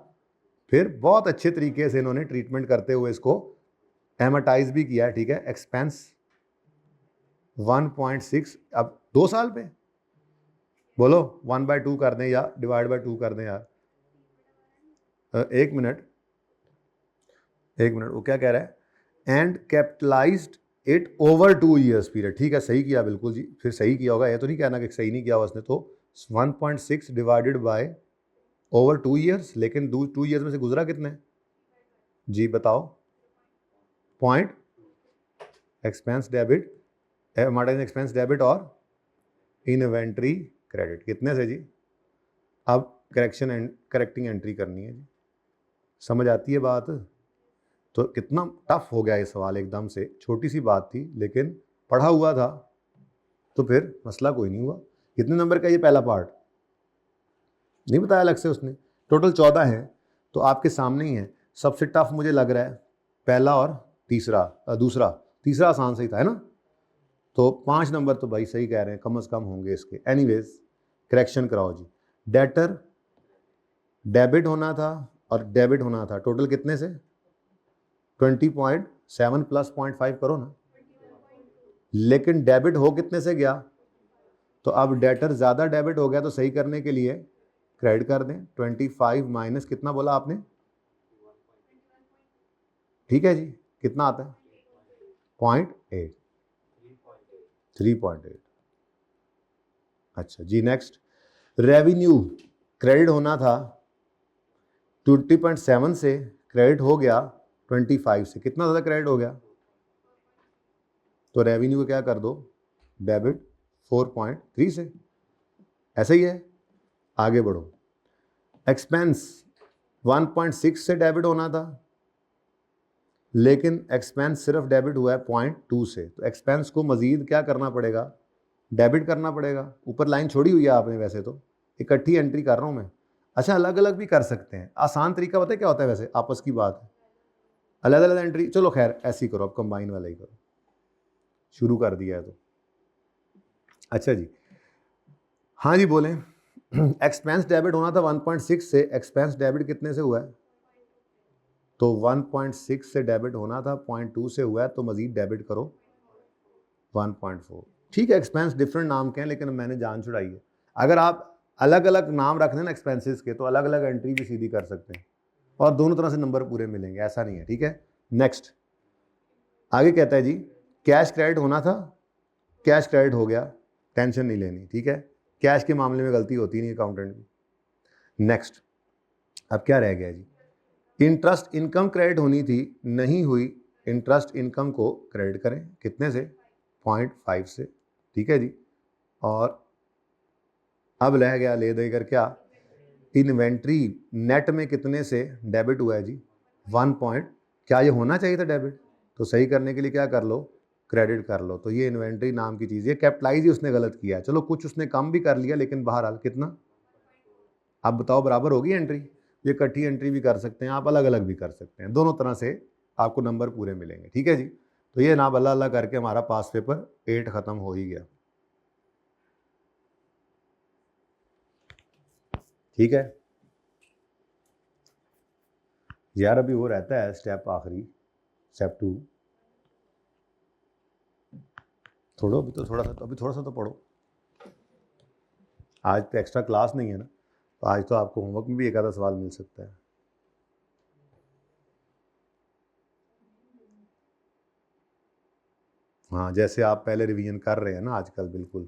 फिर बहुत अच्छे तरीके से इन्होंने ट्रीटमेंट करते हुए इसको एमोटाइज भी किया है, ठीक है। एक्सपेंस 1.6, अब 2 साल पे बोलो 1/2 कर दें या डिवाइड बाय 2 कर दें यार। एक मिनट वो क्या कह रहा है, and capitalised it over 2 years period. ठीक है, सही किया बिल्कुल जी, फिर सही किया होगा, ये तो नहीं कहना कि सही नहीं किया हुआ उसने। तो 1.6 डिवाइडेड बाय ओवर 2 years, लेकिन 2 years में से गुजरा कितने जी बताओ? Point expense debit, amortisation expense debit और इन्वेंट्री क्रेडिट कितने से जी? अब करेक्टिंग एंट्री करनी है जी, समझ आती है बात? तो कितना टफ हो गया ये सवाल, एकदम से छोटी सी बात थी लेकिन पढ़ा हुआ था तो फिर मसला कोई नहीं हुआ। कितने नंबर का ये पहला पार्ट नहीं बताया अलग से उसने, टोटल 14 है तो आपके सामने ही है। सबसे टफ मुझे लग रहा है पहला और दूसरा, तीसरा आसान सही था, है ना? तो 5 नंबर तो भाई सही कह रहे हैं, कम से कम होंगे इसके। एनीवेज करेक्शन कराओ जी। डेटर डेबिट होना था और डेबिट होना था, टोटल कितने से? 20.7 प्लस 0.5 करो ना, लेकिन डेबिट हो कितने से गया? तो अब डेटर ज़्यादा डेबिट हो गया तो सही करने के लिए क्रेडिट कर दें। 25 माइनस कितना बोला आपने? ठीक है जी, कितना आता है? 0.8, 3.8। अच्छा जी, नेक्स्ट रेवेन्यू क्रेडिट होना था 20.7 से, क्रेडिट हो गया 25 से, कितना ज़्यादा क्रेडिट हो गया? तो रेवेन्यू को क्या कर दो, डेबिट 4.3 से, ऐसा ही है। आगे बढ़ो, एक्सपेंस 1.6 से डेबिट होना था लेकिन एक्सपेंस सिर्फ डेबिट हुआ है 0.2 से, तो एक्सपेंस को मजीद क्या करना पड़ेगा? डेबिट करना पड़ेगा। ऊपर लाइन छोड़ी हुई है आपने, वैसे तो इकट्ठी एंट्री कर रहा हूँ मैं। अच्छा, अलग अलग भी कर सकते हैं, आसान तरीका पता है क्या होता है? वैसे आपस की बात है, अलग अलग एंट्री, चलो खैर ऐसी करो, अब कंबाइन वाला ही करो, शुरू कर दिया है तो। अच्छा जी, हाँ जी बोलें। एक्सपेंस डेबिट होना था 1.6 से, एक्सपेंस डेबिट कितने से हुआ है? तो 1.6 से डेबिट होना था, 0.2 से हुआ है, तो मजीद डेबिट करो 1.4। ठीक है, एक्सपेंस डिफरेंट नाम के हैं लेकिन मैंने जान छुड़ाई है। अगर आप अलग अलग नाम रख दें ना एक्सपेंसेस के, तो अलग अलग एंट्री भी सीधी कर सकते हैं और दोनों तरह से नंबर पूरे मिलेंगे, ऐसा नहीं है। ठीक है, नेक्स्ट आगे कहता है जी, कैश क्रेडिट होना था, कैश क्रेडिट हो गया, टेंशन नहीं लेनी, ठीक है। कैश के मामले में गलती होती नहीं अकाउंटेंट की। नेक्स्ट, अब क्या रह गया जी? इंटरेस्ट इनकम क्रेडिट होनी थी, नहीं हुई, इंटरेस्ट इनकम को क्रेडिट करें, कितने से? 0.5 से, ठीक है जी। और अब रह गया ले देकर क्या, इन्वेंट्री नेट में कितने से डेबिट हुआ है जी? 1 पॉइंट, क्या ये होना चाहिए था डेबिट? तो सही करने के लिए क्या कर लो, क्रेडिट कर लो। तो ये इन्वेंट्री नाम की चीज़, ये कैपिटलाइज ही उसने गलत किया। चलो कुछ उसने कम भी कर लिया लेकिन बहरहाल कितना, आप बताओ बराबर होगी एंट्री? ये इकट्ठी एंट्री भी कर सकते हैं आप, अलग अलग भी कर सकते हैं, दोनों तरह से आपको नंबर पूरे मिलेंगे। ठीक है जी, तो ये ना अल्लाह अल्लाह करके हमारा पास पेपर 8 ख़त्म हो ही गया। ठीक है यार, अभी वो रहता है स्टेप आखिरी, स्टेप 2। थोड़ा अभी तो थोड़ा सा तो, अभी थोड़ा सा तो पढ़ो। आज तो एक्स्ट्रा क्लास नहीं है ना, तो आज तो आपको होमवर्क में भी एक आधा सवाल मिल सकता है। हाँ, जैसे आप पहले रिवीजन कर रहे हैं ना आजकल, बिल्कुल।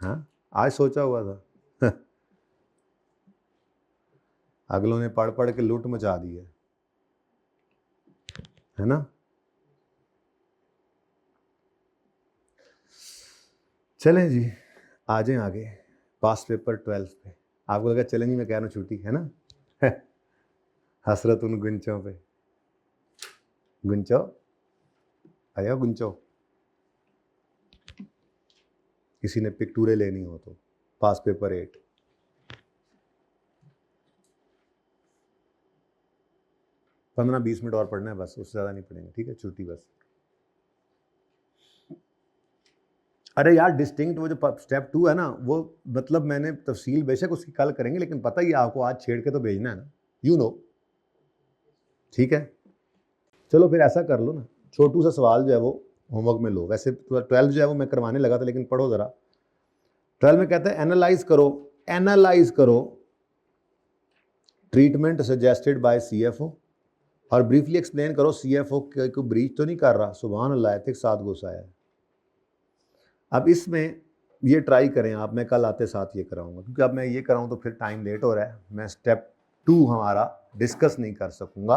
हाँ, आज सोचा हुआ था। अगलों ने पढ़ पढ़ के लूट मचा दी है ना। चलें जी, आ जाएं आगे। पास पेपर 12 पे। आपको लगा चैलेंज में कह रहा हूँ छुट्टी है ना हसरत उन गुंचों पे। गुंचो आया गुंचो, किसी ने पिक्टूरे लेनी हो तो पास पेपर 8। पंद्रह 20 मिनट और पढ़ना है बस, उससे ज़्यादा नहीं पढ़ेंगे, ठीक है, छुट्टी बस। अरे यार डिस्टिंक्ट वो जो स्टेप 2 है ना, वो मतलब मैंने तफसील बेशक उसकी कल करेंगे, लेकिन पता ही आपको आज छेड़ के तो भेजना है ना, यू नो, ठीक है। चलो फिर ऐसा कर लो ना, छोटू सा सवाल जो है वो होमवर्क में लो। वैसे 12 जो है वो मैं करवाने लगा था, लेकिन पढ़ो ज़रा। 12 में कहते हैं एनालाइज करो ट्रीटमेंट सजेस्टेड बाय CFO और ब्रीफली एक्सप्लेन करो CFO को ब्रीच तो नहीं कर रहा। सुभान अल्लाह, एथिक्स 7 गुस्सा है। अब इसमें ये ट्राई करें आप, मैं कल आते साथ ये कराऊंगा, क्योंकि अब मैं ये कराऊं तो फिर टाइम लेट हो रहा है, मैं स्टेप 2 हमारा डिस्कस नहीं कर सकूंगा,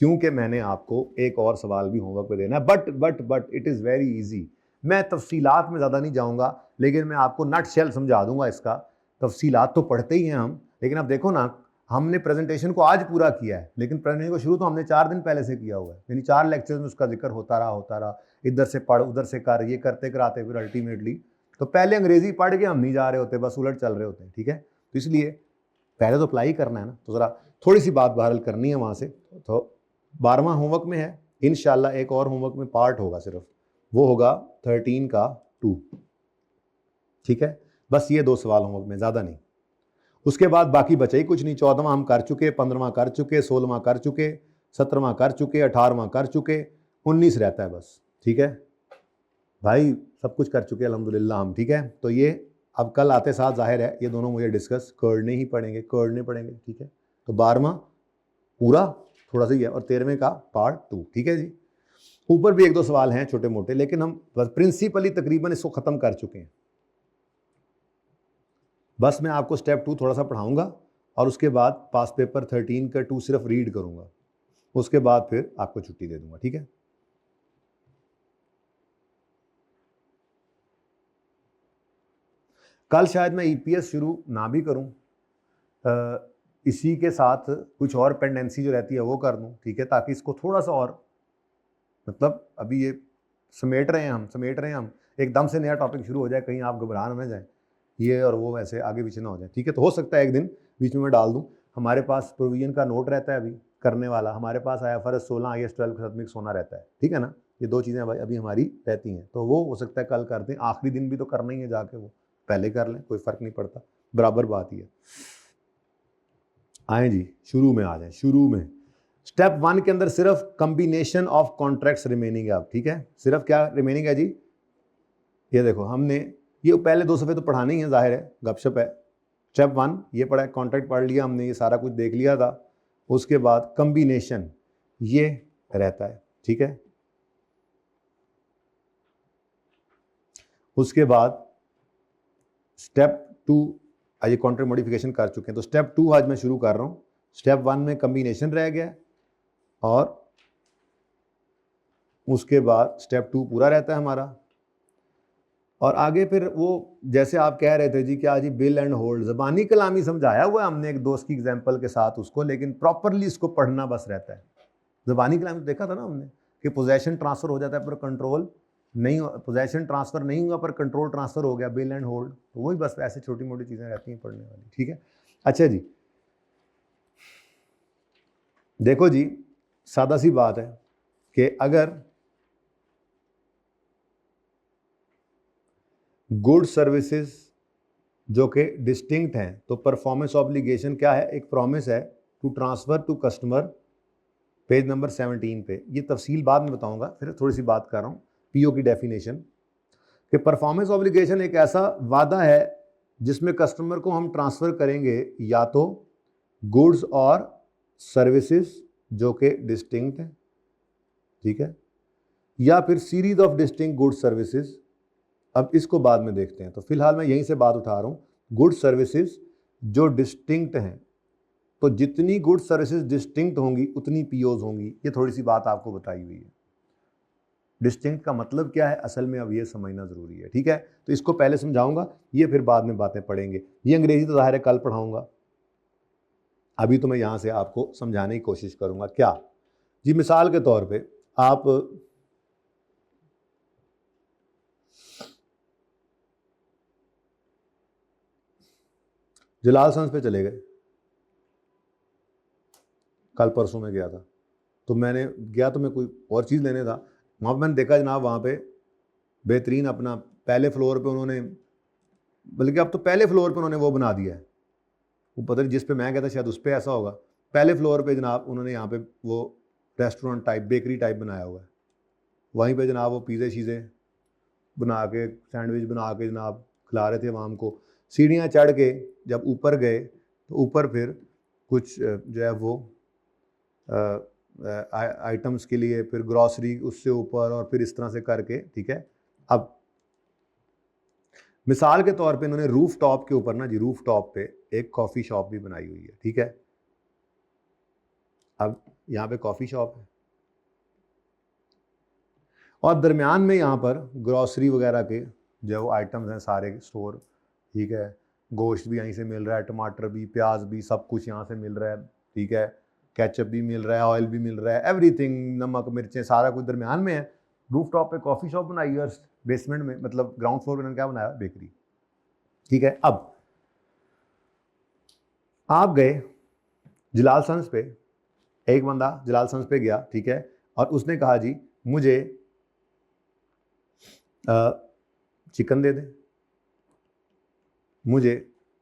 क्योंकि मैंने आपको एक और सवाल भी होमवर्क पे देना है। But it is very easy. मैं तफसीलात में ज़्यादा नहीं जाऊंगा, लेकिन मैं आपको नट शेल समझा दूंगा इसका। तफसीलात तो पढ़ते ही हैं हम, लेकिन अब देखो ना, हमने प्रेजेंटेशन को आज पूरा किया है, लेकिन प्रेजेंटेशन को शुरू तो हमने 4 दिन पहले से किया हुआ है, यानी 4 लेक्चर में उसका जिक्र होता रहा, इधर से पढ़ उधर से कर, ये करते कराते फिर अल्टीमेटली तो पहले अंग्रेजी पढ़ के हम नहीं जा रहे होते, बस उलट चल रहे होते हैं, ठीक है। तो इसलिए पहले तो अप्लाई करना है ना, तो ज़रा थोड़ी सी बात बहरहाल करनी है वहाँ से। तो 12वां होमवर्क में है, इंशाल्लाह एक और होमवर्क में पार्ट होगा, सिर्फ वो होगा 13 का 2, ठीक है। बस ये 2 सवाल होमवर्क में, ज़्यादा नहीं। उसके बाद बाकी बचा ही कुछ नहीं। 14वां हम कर चुके, 15वां कर चुके, 16वां कर चुके, 17वां कर चुके, 18वां कर चुके, 19 रहता है बस, ठीक है भाई, सब कुछ कर चुके अल्हम्दुलिल्लाह हम, ठीक है। तो ये अब कल आते साथ जाहिर है ये दोनों मुझे डिस्कस करने पड़ेंगे, ठीक है। तो 12वां पूरा थोड़ा सा ही है और 13वें का पार्ट 2, ठीक है जी। ऊपर भी 1-2 सवाल हैं छोटे मोटे, लेकिन हम बस प्रिंसिपली तकरीबन इसको ख़त्म कर चुके हैं। बस मैं आपको स्टेप 2 थोड़ा सा पढ़ाऊंगा और उसके बाद पास पेपर 13 का 2 सिर्फ रीड करूंगा, उसके बाद फिर आपको छुट्टी दे दूंगा, ठीक है। कल शायद मैं EPS शुरू ना भी करूं, इसी के साथ कुछ और पेंडेंसी जो रहती है वो कर दूं, ठीक है, ताकि इसको थोड़ा सा और, मतलब अभी ये समेट रहे हैं हम, एकदम से नया टॉपिक शुरू हो जाए, कहीं आप घबरा ना जाए, ये और वो वैसे आगे पीछे ना हो जाए, ठीक है। तो हो सकता है एक दिन बीच में मैं डाल दूं। हमारे पास प्रोविजन का नोट रहता है अभी करने वाला, हमारे पास IFRS 16 IAS 12 के साथ मिक्स होना रहता है, ठीक है ना। ये 2 चीज़ें अभी हमारी रहती हैं, तो वो हो सकता है कल कर दें। आखिरी दिन भी तो करना ही है जाके, वो पहले कर लें, कोई फ़र्क नहीं पड़ता, बराबर बात ही है। आए जी, शुरू में आ जाए। शुरू में स्टेप 1 के अंदर सिर्फ कम्बिनेशन ऑफ कॉन्ट्रैक्ट्स रिमेनिंग है अब, ठीक है। सिर्फ क्या रिमेनिंग है जी, ये देखो, हमने ये पहले 2 सफ़े तो पढ़ाने ही है, जाहिर है, गपशप है। स्टेप 1 ये पढ़ा, कॉन्ट्रैक्ट पढ़ लिया हमने, ये सारा कुछ देख लिया था। उसके बाद कम्बिनेशन ये रहता है, ठीक है। उसके बाद स्टेप 2, आज ये कॉन्ट्रैक्ट मॉडिफिकेशन कर चुके हैं, तो स्टेप 2 आज मैं शुरू कर रहा हूँ। स्टेप 1 में कम्बिनेशन रह गया और उसके बाद स्टेप 2 पूरा रहता है हमारा। और आगे फिर वो जैसे आप कह रहे थे जी, क्या जी बिल एंड होल्ड, ज़बानी कलामी समझाया हुआ हमने एक दोस्त की एग्जांपल के साथ उसको, लेकिन प्रॉपरली इसको पढ़ना बस रहता है। ज़बानी कलामी देखा था ना हमने कि पोजेशन ट्रांसफ़र हो जाता है पर कंट्रोल नहीं, पोजेशन ट्रांसफ़र नहीं हुआ पर कंट्रोल ट्रांसफ़र हो गया, बिल एंड होल्ड। तो वही बस ऐसे छोटी मोटी चीज़ें रहती हैं पढ़ने वाली, ठीक है। अच्छा जी, देखो जी, सादा सी बात है कि अगर गुड सर्विसेज जो कि डिस्टिंक्ट हैं, तो परफॉर्मेंस ऑब्लिगेशन क्या है, एक प्रॉमिस है to transfer to customer, page number 17 पे। ये तफसील बाद में बताऊंगा, फिर थोड़ी सी बात कर रहा हूँ PO की डेफिनेशन, कि परफॉर्मेंस ऑब्लिगेशन एक ऐसा वादा है जिसमें कस्टमर को हम ट्रांसफ़र करेंगे या तो गुड्स और सर्विसेज जो कि डिस्टिंक्ट हैं, ठीक है, या फिर series of distinct good services. अब इसको बाद में देखते हैं, तो फिलहाल मैं यहीं से बात उठा रहा हूँ, गुड सर्विसेज जो डिस्टिंक्ट हैं, तो जितनी गुड सर्विसेज डिस्टिंक्ट होंगी उतनी POs होंगी। ये थोड़ी सी बात आपको बताई हुई है। डिस्टिंक्ट का मतलब क्या है असल में, अब ये समझना ज़रूरी है, ठीक है। तो इसको पहले समझाऊंगा, ये फिर बाद में बातें पढ़ेंगे। ये अंग्रेजी तो ज़ाहिर है कल पढ़ाऊंगा, अभी तो मैं यहाँ से आपको समझाने की कोशिश करूंगा। क्या जी, मिसाल के तौर पे आप जलाल सन्स पे चले गए, कल परसों में गया था, तो मैंने गया तो मैं कोई और चीज़ लेने था, वहाँ पर मैंने देखा जनाब वहाँ पे बेहतरीन अपना पहले फ्लोर पे उन्होंने, बल्कि अब तो पहले फ्लोर पे उन्होंने वो बना दिया है, वो पता नहीं जिस पे मैं गया था शायद उस पर ऐसा होगा, पहले फ्लोर पे जनाब उन्होंने यहाँ पे वो रेस्टोरेंट टाइप बेकरी टाइप बनाया हुआ है, वहीं पे जनाब वो पिज़्ज़े शीज़े बना के सैंडविच बना के जनाब खिला रहे थे आवाम को। सीढ़ियाँ चढ़ के जब ऊपर गए तो ऊपर फिर कुछ जो है वो आइटम्स के लिए फिर ग्रॉसरी उससे ऊपर और फिर इस तरह से करके, ठीक है। अब मिसाल के तौर पे इन्होंने रूफ टॉप के ऊपर ना जी, रूफ टॉप पे एक कॉफ़ी शॉप भी बनाई हुई है, ठीक है। अब यहाँ पे कॉफ़ी शॉप है और दरमियान में यहाँ पर ग्रॉसरी वगैरह के जो आइटम्स हैं सारे स्टोर, ठीक है। गोश्त भी यहीं से मिल रहा है, टमाटर भी, प्याज भी, सब कुछ यहाँ से मिल रहा है, ठीक है। केचप भी मिल रहा है, ऑयल भी मिल रहा है, एवरीथिंग, नमक मिर्चें सारा कुछ दरमियान में है। रूफ टॉप पे कॉफ़ी शॉप बनाई है और बेसमेंट में मतलब ग्राउंड फ्लोर में क्या बनाया, बेकरी, ठीक है। अब आप गए जलाल सन्स पे, एक बंदा जलाल सन्स पे गया, ठीक है, और उसने कहा जी मुझे चिकन दे दें, मुझे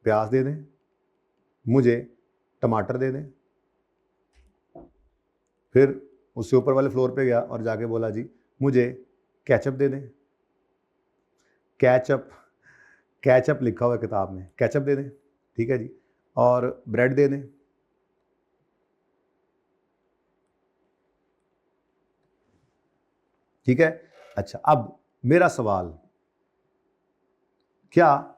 प्याज दे दें, मुझे टमाटर दे दें। फिर उससे ऊपर वाले फ्लोर पे गया और जाके बोला जी मुझे केचप दे दें, केचप, केचप लिखा हुआ है किताब में, केचप दे दें, ठीक है जी, और ब्रेड दे दें। ठीक है। अच्छा, अब मेरा सवाल, क्या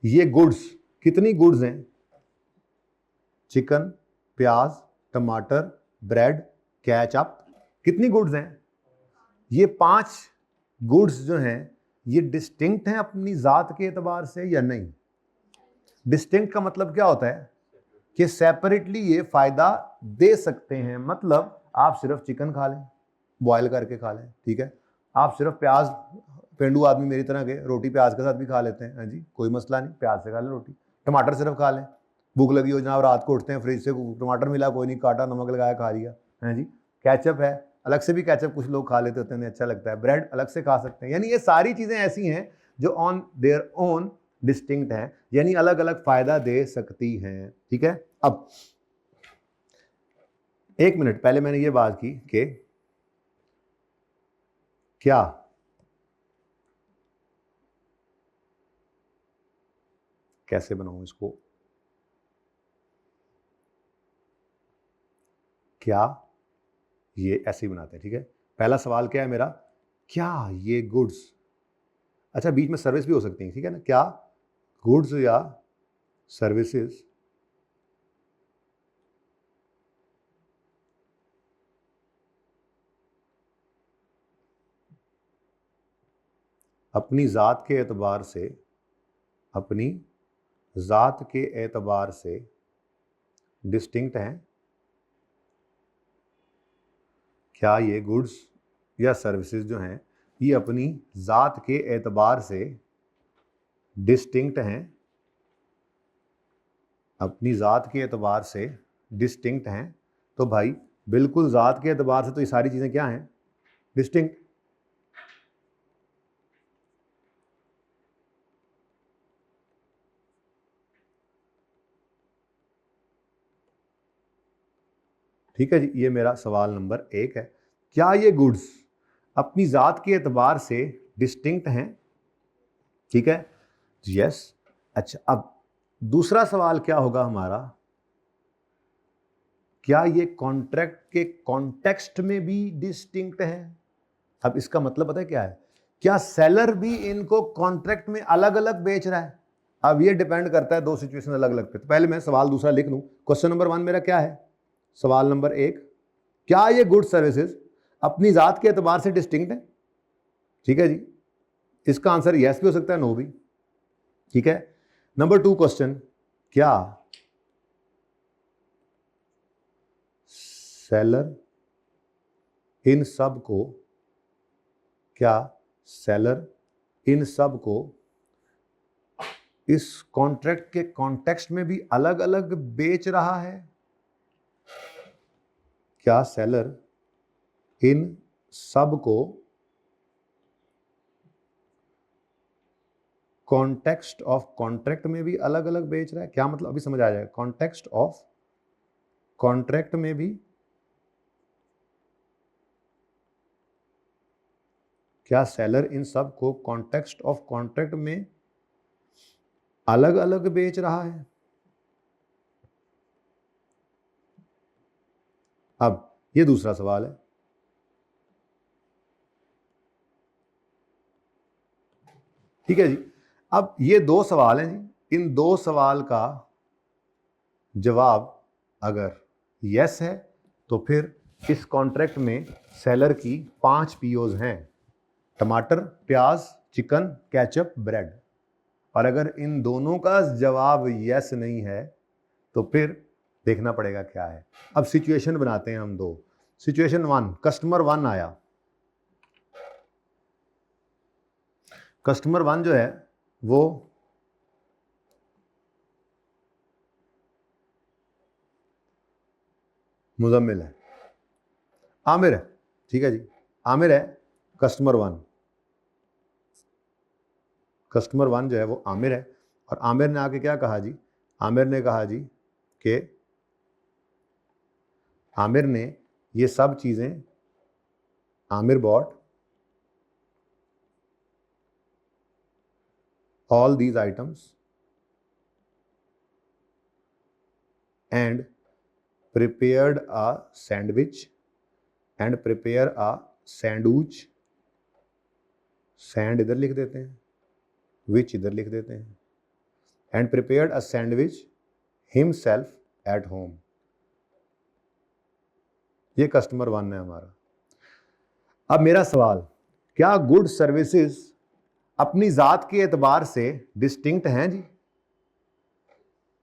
ये गुड्स, कितनी गुड्स हैं? चिकन, प्याज, टमाटर, ब्रेड, केचप, कितनी गुड्स हैं? ये 5 गुड्स जो हैं ये डिस्टिंक्ट हैं अपनी ज़ात के एतबार से या नहीं? डिस्टिंक्ट का मतलब क्या होता है कि सेपरेटली ये फ़ायदा दे सकते हैं, मतलब आप सिर्फ चिकन खा लें, बॉयल करके खा लें, ठीक है। आप सिर्फ प्याज, पेंडू आदमी मेरी तरह के रोटी प्याज के साथ भी खा लेते हैं, हाँ जी, कोई मसला नहीं, प्याज से खा लें रोटी। टमाटर सिर्फ खा लें, भूख लगी हो जनाब, रात को उठते हैं फ्रिज से टमाटर मिला, कोई नहीं, काटा नमक लगाया खा लिया, हाँ जी। केचप है, अलग से भी केचप कुछ लोग खा लेते होते हैं, अच्छा लगता है। ब्रेड अलग से खा सकते हैं। यानी ये सारी चीज़ें ऐसी हैं जो ऑन देयर ओन डिस्टिंक्ट हैं, यानी अलग अलग फायदा दे सकती हैं, ठीक है। अब 1 मिनट पहले मैंने ये बात की कि क्या कैसे बनाऊं इसको, क्या ये ऐसे ही बनाते हैं, ठीक है। पहला सवाल क्या है मेरा, क्या ये गुड्स, अच्छा बीच में सर्विस भी हो सकती है, ठीक है ना, क्या गुड्स या सर्विसेज अपनी ज़ात के एतबार से, अपनी ज़ात के एतबार से डिस्टिंक्ट हैं? क्या ये गुड्स या सर्विसेज जो हैं ये अपनी ज़ात के एतबार से डिस्टिंक्ट हैं? अपनी ज़ात के एतबार से डिस्टिंक्ट हैं? तो भाई बिल्कुल ज़ात के एतबार से तो ये सारी चीज़ें क्या हैं, डिस्टिंक्ट। ठीक है जी, ये मेरा सवाल नंबर 1 है, क्या ये गुड्स अपनी ज़ात के एतबार से डिस्टिंक्ट हैं? ठीक है, यस। अच्छा, अब दूसरा सवाल क्या होगा हमारा, क्या ये कॉन्ट्रैक्ट के कॉन्टेक्स्ट में भी डिस्टिंक्ट है? अब इसका मतलब पता है क्या है, क्या सेलर भी इनको कॉन्ट्रैक्ट में अलग अलग बेच रहा है? अब ये डिपेंड करता है 2 सिचुएशन अलग अलग पे। तो पहले मैं सवाल दूसरा लिख लूं। क्वेश्चन नंबर 1 मेरा क्या है, सवाल नंबर 1, क्या ये गुड सर्विसेज अपनी जात के एतबार से डिस्टिंक्ट है, ठीक है जी। इसका आंसर यस भी हो सकता है, नो भी, ठीक है। नंबर 2 क्वेश्चन, क्या सेलर इन सब को, क्या सेलर इन सब को इस कॉन्ट्रैक्ट के कॉन्टेक्स्ट में भी अलग अलग बेच रहा है? क्या सेलर इन सब को कॉन्टेक्स्ट ऑफ कॉन्ट्रैक्ट में भी अलग अलग बेच रहा है? क्या मतलब, अभी समझ आ जाएगा। कॉन्टेक्स्ट ऑफ कॉन्ट्रैक्ट में भी, क्या सेलर इन सब को कॉन्टेक्स्ट ऑफ कॉन्ट्रैक्ट में अलग अलग बेच रहा है? अब ये दूसरा सवाल है, ठीक है जी। अब ये 2 सवाल हैं जी, इन 2 सवाल का जवाब अगर यस है तो फिर इस कॉन्ट्रैक्ट में सेलर की 5 पीओज हैं, टमाटर, प्याज, चिकन, केचप, ब्रेड। और अगर इन दोनों का जवाब यस नहीं है तो फिर देखना पड़ेगा क्या है। अब सिचुएशन बनाते हैं हम 2। सिचुएशन 1, कस्टमर 1 आया। कस्टमर 1 जो है वो मुजम्मिल है, आमिर है, ठीक है जी, आमिर है कस्टमर 1। कस्टमर 1 जो है वो आमिर है, और आमिर ने आके क्या कहा जी, आमिर ने कहा जी कि आमिर ने ये सब चीज़ें, Aamir bought all these items and prepared a sandwich and prepare a sandwich, sand इधर लिख देते हैं, which इधर लिख देते हैं, and prepared a sandwich himself at home। ये कस्टमर 1 है हमारा। अब मेरा सवाल, क्या गुड सर्विसेज अपनी जात के एतबार से डिस्टिंक्ट हैं जी?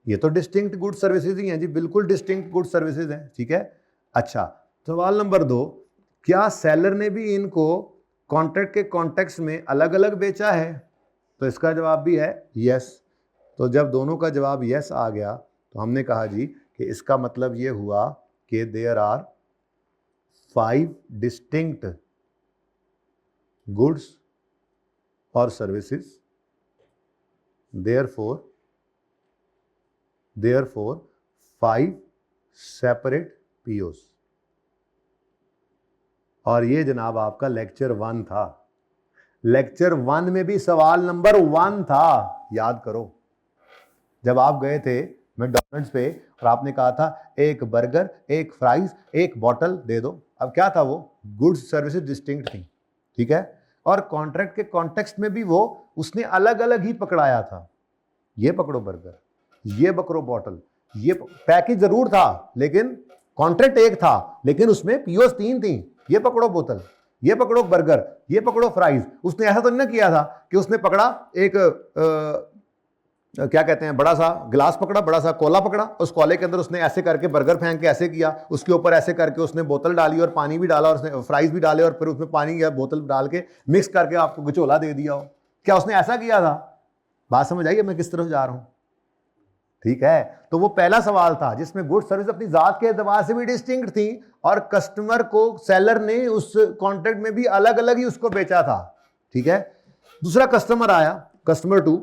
ये तो डिस्टिंक्ट गुड सर्विसेज ही हैं जी, बिल्कुल डिस्टिंक्ट गुड सर्विसेज हैं, ठीक है। अच्छा, सवाल नंबर 2, क्या सेलर ने भी इनको कॉन्ट्रैक्ट के कॉन्टेक्स्ट में अलग अलग बेचा है? तो इसका जवाब भी है यस। तो जब दोनों का जवाब यस आ गया तो हमने कहा जी कि इसका मतलब ये हुआ कि there are 5 distinct goods or services, therefore 5 separate POs। और ये जनाब आपका लेक्चर 1 था। लेक्चर 1 में भी सवाल नंबर 1 था, याद करो। जब आप गए थे मैकडॉनल्ड्स पे और आपने कहा था एक बर्गर, एक फ्राइज, एक बॉटल दे दो। अब क्या था वो? गुड्स सर्विसेज डिस्टिंक्ट थी, ठीक है। और कॉन्ट्रैक्ट के कॉन्टेक्स्ट में भी वो उसने अलग अलग ही पकड़ाया था। ये पकड़ो बर्गर, ये पकड़ो बॉटल, ये पैकेज जरूर था लेकिन कॉन्ट्रैक्ट एक था, लेकिन उसमें पीओस 3 थी। ये पकड़ो बोतल, ये पकड़ो बर्गर, ये पकड़ो फ्राइज। उसने ऐसा तो नहीं किया था कि उसने पकड़ा एक क्या कहते हैं, बड़ा सा गिलास पकड़ा, बड़ा सा कोला पकड़ा, उस कोले के अंदर उसने ऐसे करके बर्गर फेंक के ऐसे किया, उसके ऊपर ऐसे करके उसने बोतल डाली और पानी भी डाला और उसने फ्राइज भी डाले और फिर उसमें पानी या बोतल डाल के मिक्स करके आपको गचोला दे दिया हो। क्या उसने ऐसा किया था? बात समझ आई मैं किस तरफ जा रहा हूं? ठीक है। तो वो पहला सवाल था जिसमें गुड सर्विस अपनी जात के एतबार से भी डिस्टिंक्ट थी और कस्टमर को सेलर ने उस कॉन्ट्रैक्ट में भी अलग अलग ही उसको बेचा था, ठीक है। दूसरा कस्टमर आया, कस्टमर 2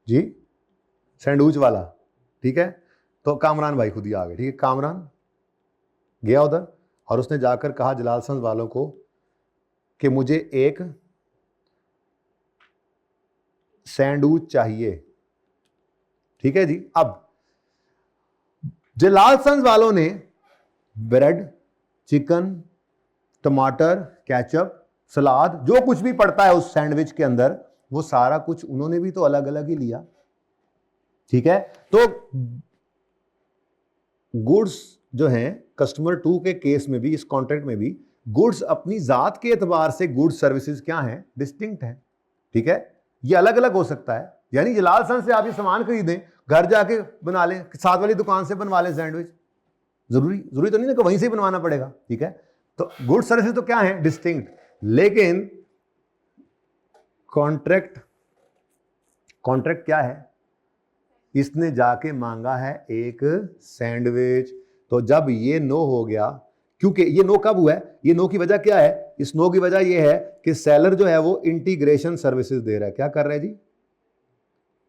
जी, सैंडविच वाला, ठीक है। तो कामरान भाई खुद ही आ गए, ठीक है। कामरान गया उधर और उसने जाकर कहा जलालसंस वालों को कि मुझे एक सैंडविच चाहिए, ठीक है जी। अब जलालसंस वालों ने ब्रेड, चिकन, टमाटर, केचप, सलाद, जो कुछ भी पड़ता है उस सैंडविच के अंदर, वो सारा कुछ उन्होंने भी तो अलग अलग ही लिया, ठीक है। तो गुड्स जो हैं कस्टमर 2 के केस में भी, इस कॉन्ट्रैक्ट में भी गुड्स अपनी जात के एतबार से गुड्स सर्विसेज क्या हैं, डिस्टिंक्ट हैं। ठीक है, ये अलग अलग हो सकता है। यानी जलाल सन से आप ये सामान खरीदें, घर जाके बना लें, साथ वाली दुकान से बनवा लें सैंडविच, जरूरी तो नहीं ना कि वहीं से बनवाना पड़ेगा। ठीक है, तो गुड्स सर्विसेज तो क्या है, डिस्टिंक्ट। लेकिन कॉन्ट्रैक्ट क्या है, इसने जाके मांगा है एक सैंडविच। तो जब ये नो हो गया, क्योंकि ये नो कब हुआ है, ये नो की वजह क्या है, इस नो की वजह ये है कि सेलर जो है वो इंटीग्रेशन सर्विसेज दे रहा है। क्या कर रहा है जी,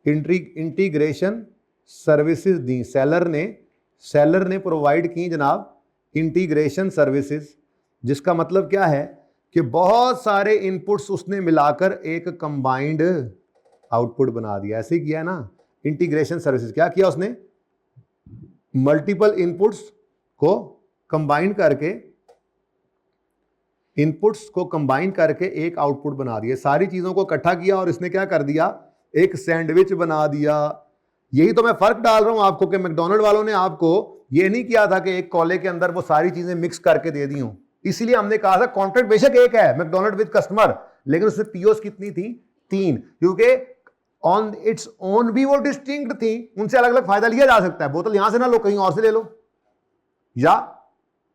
इंटीग्रेशन सर्विसेज दी सेलर ने प्रोवाइड की जनाब इंटीग्रेशन सर्विसेज, जिसका मतलब क्या है कि बहुत सारे इनपुट्स उसने मिलाकर एक कंबाइंड आउटपुट बना दिया। ऐसे ही किया है ना, इंटीग्रेशन सर्विसेज क्या किया उसने, मल्टीपल इनपुट्स को कंबाइन करके एक आउटपुट बना दिया। सारी चीजों को इकट्ठा किया और इसने क्या कर दिया, एक सैंडविच बना दिया। यही तो मैं फर्क डाल रहा हूं आपको कि मैकडॉनल्ड वालों ने आपको ये नहीं किया था कि एक कॉले के अंदर वो सारी चीजें मिक्स करके दे दी हूं। इसलिए हमने कहा था कॉन्ट्रैक्ट बेशक एक है मैकडॉनल्ड विद कस्टमर, लेकिन उसमें पीओस कितनी थी, 3, क्योंकि ऑन इट्स ओन भी वो डिस्टिंक्ट थी, उनसे अलग अलग फायदा लिया जा सकता है। बोतल यहां से ना लो, कहीं और से ले लो, या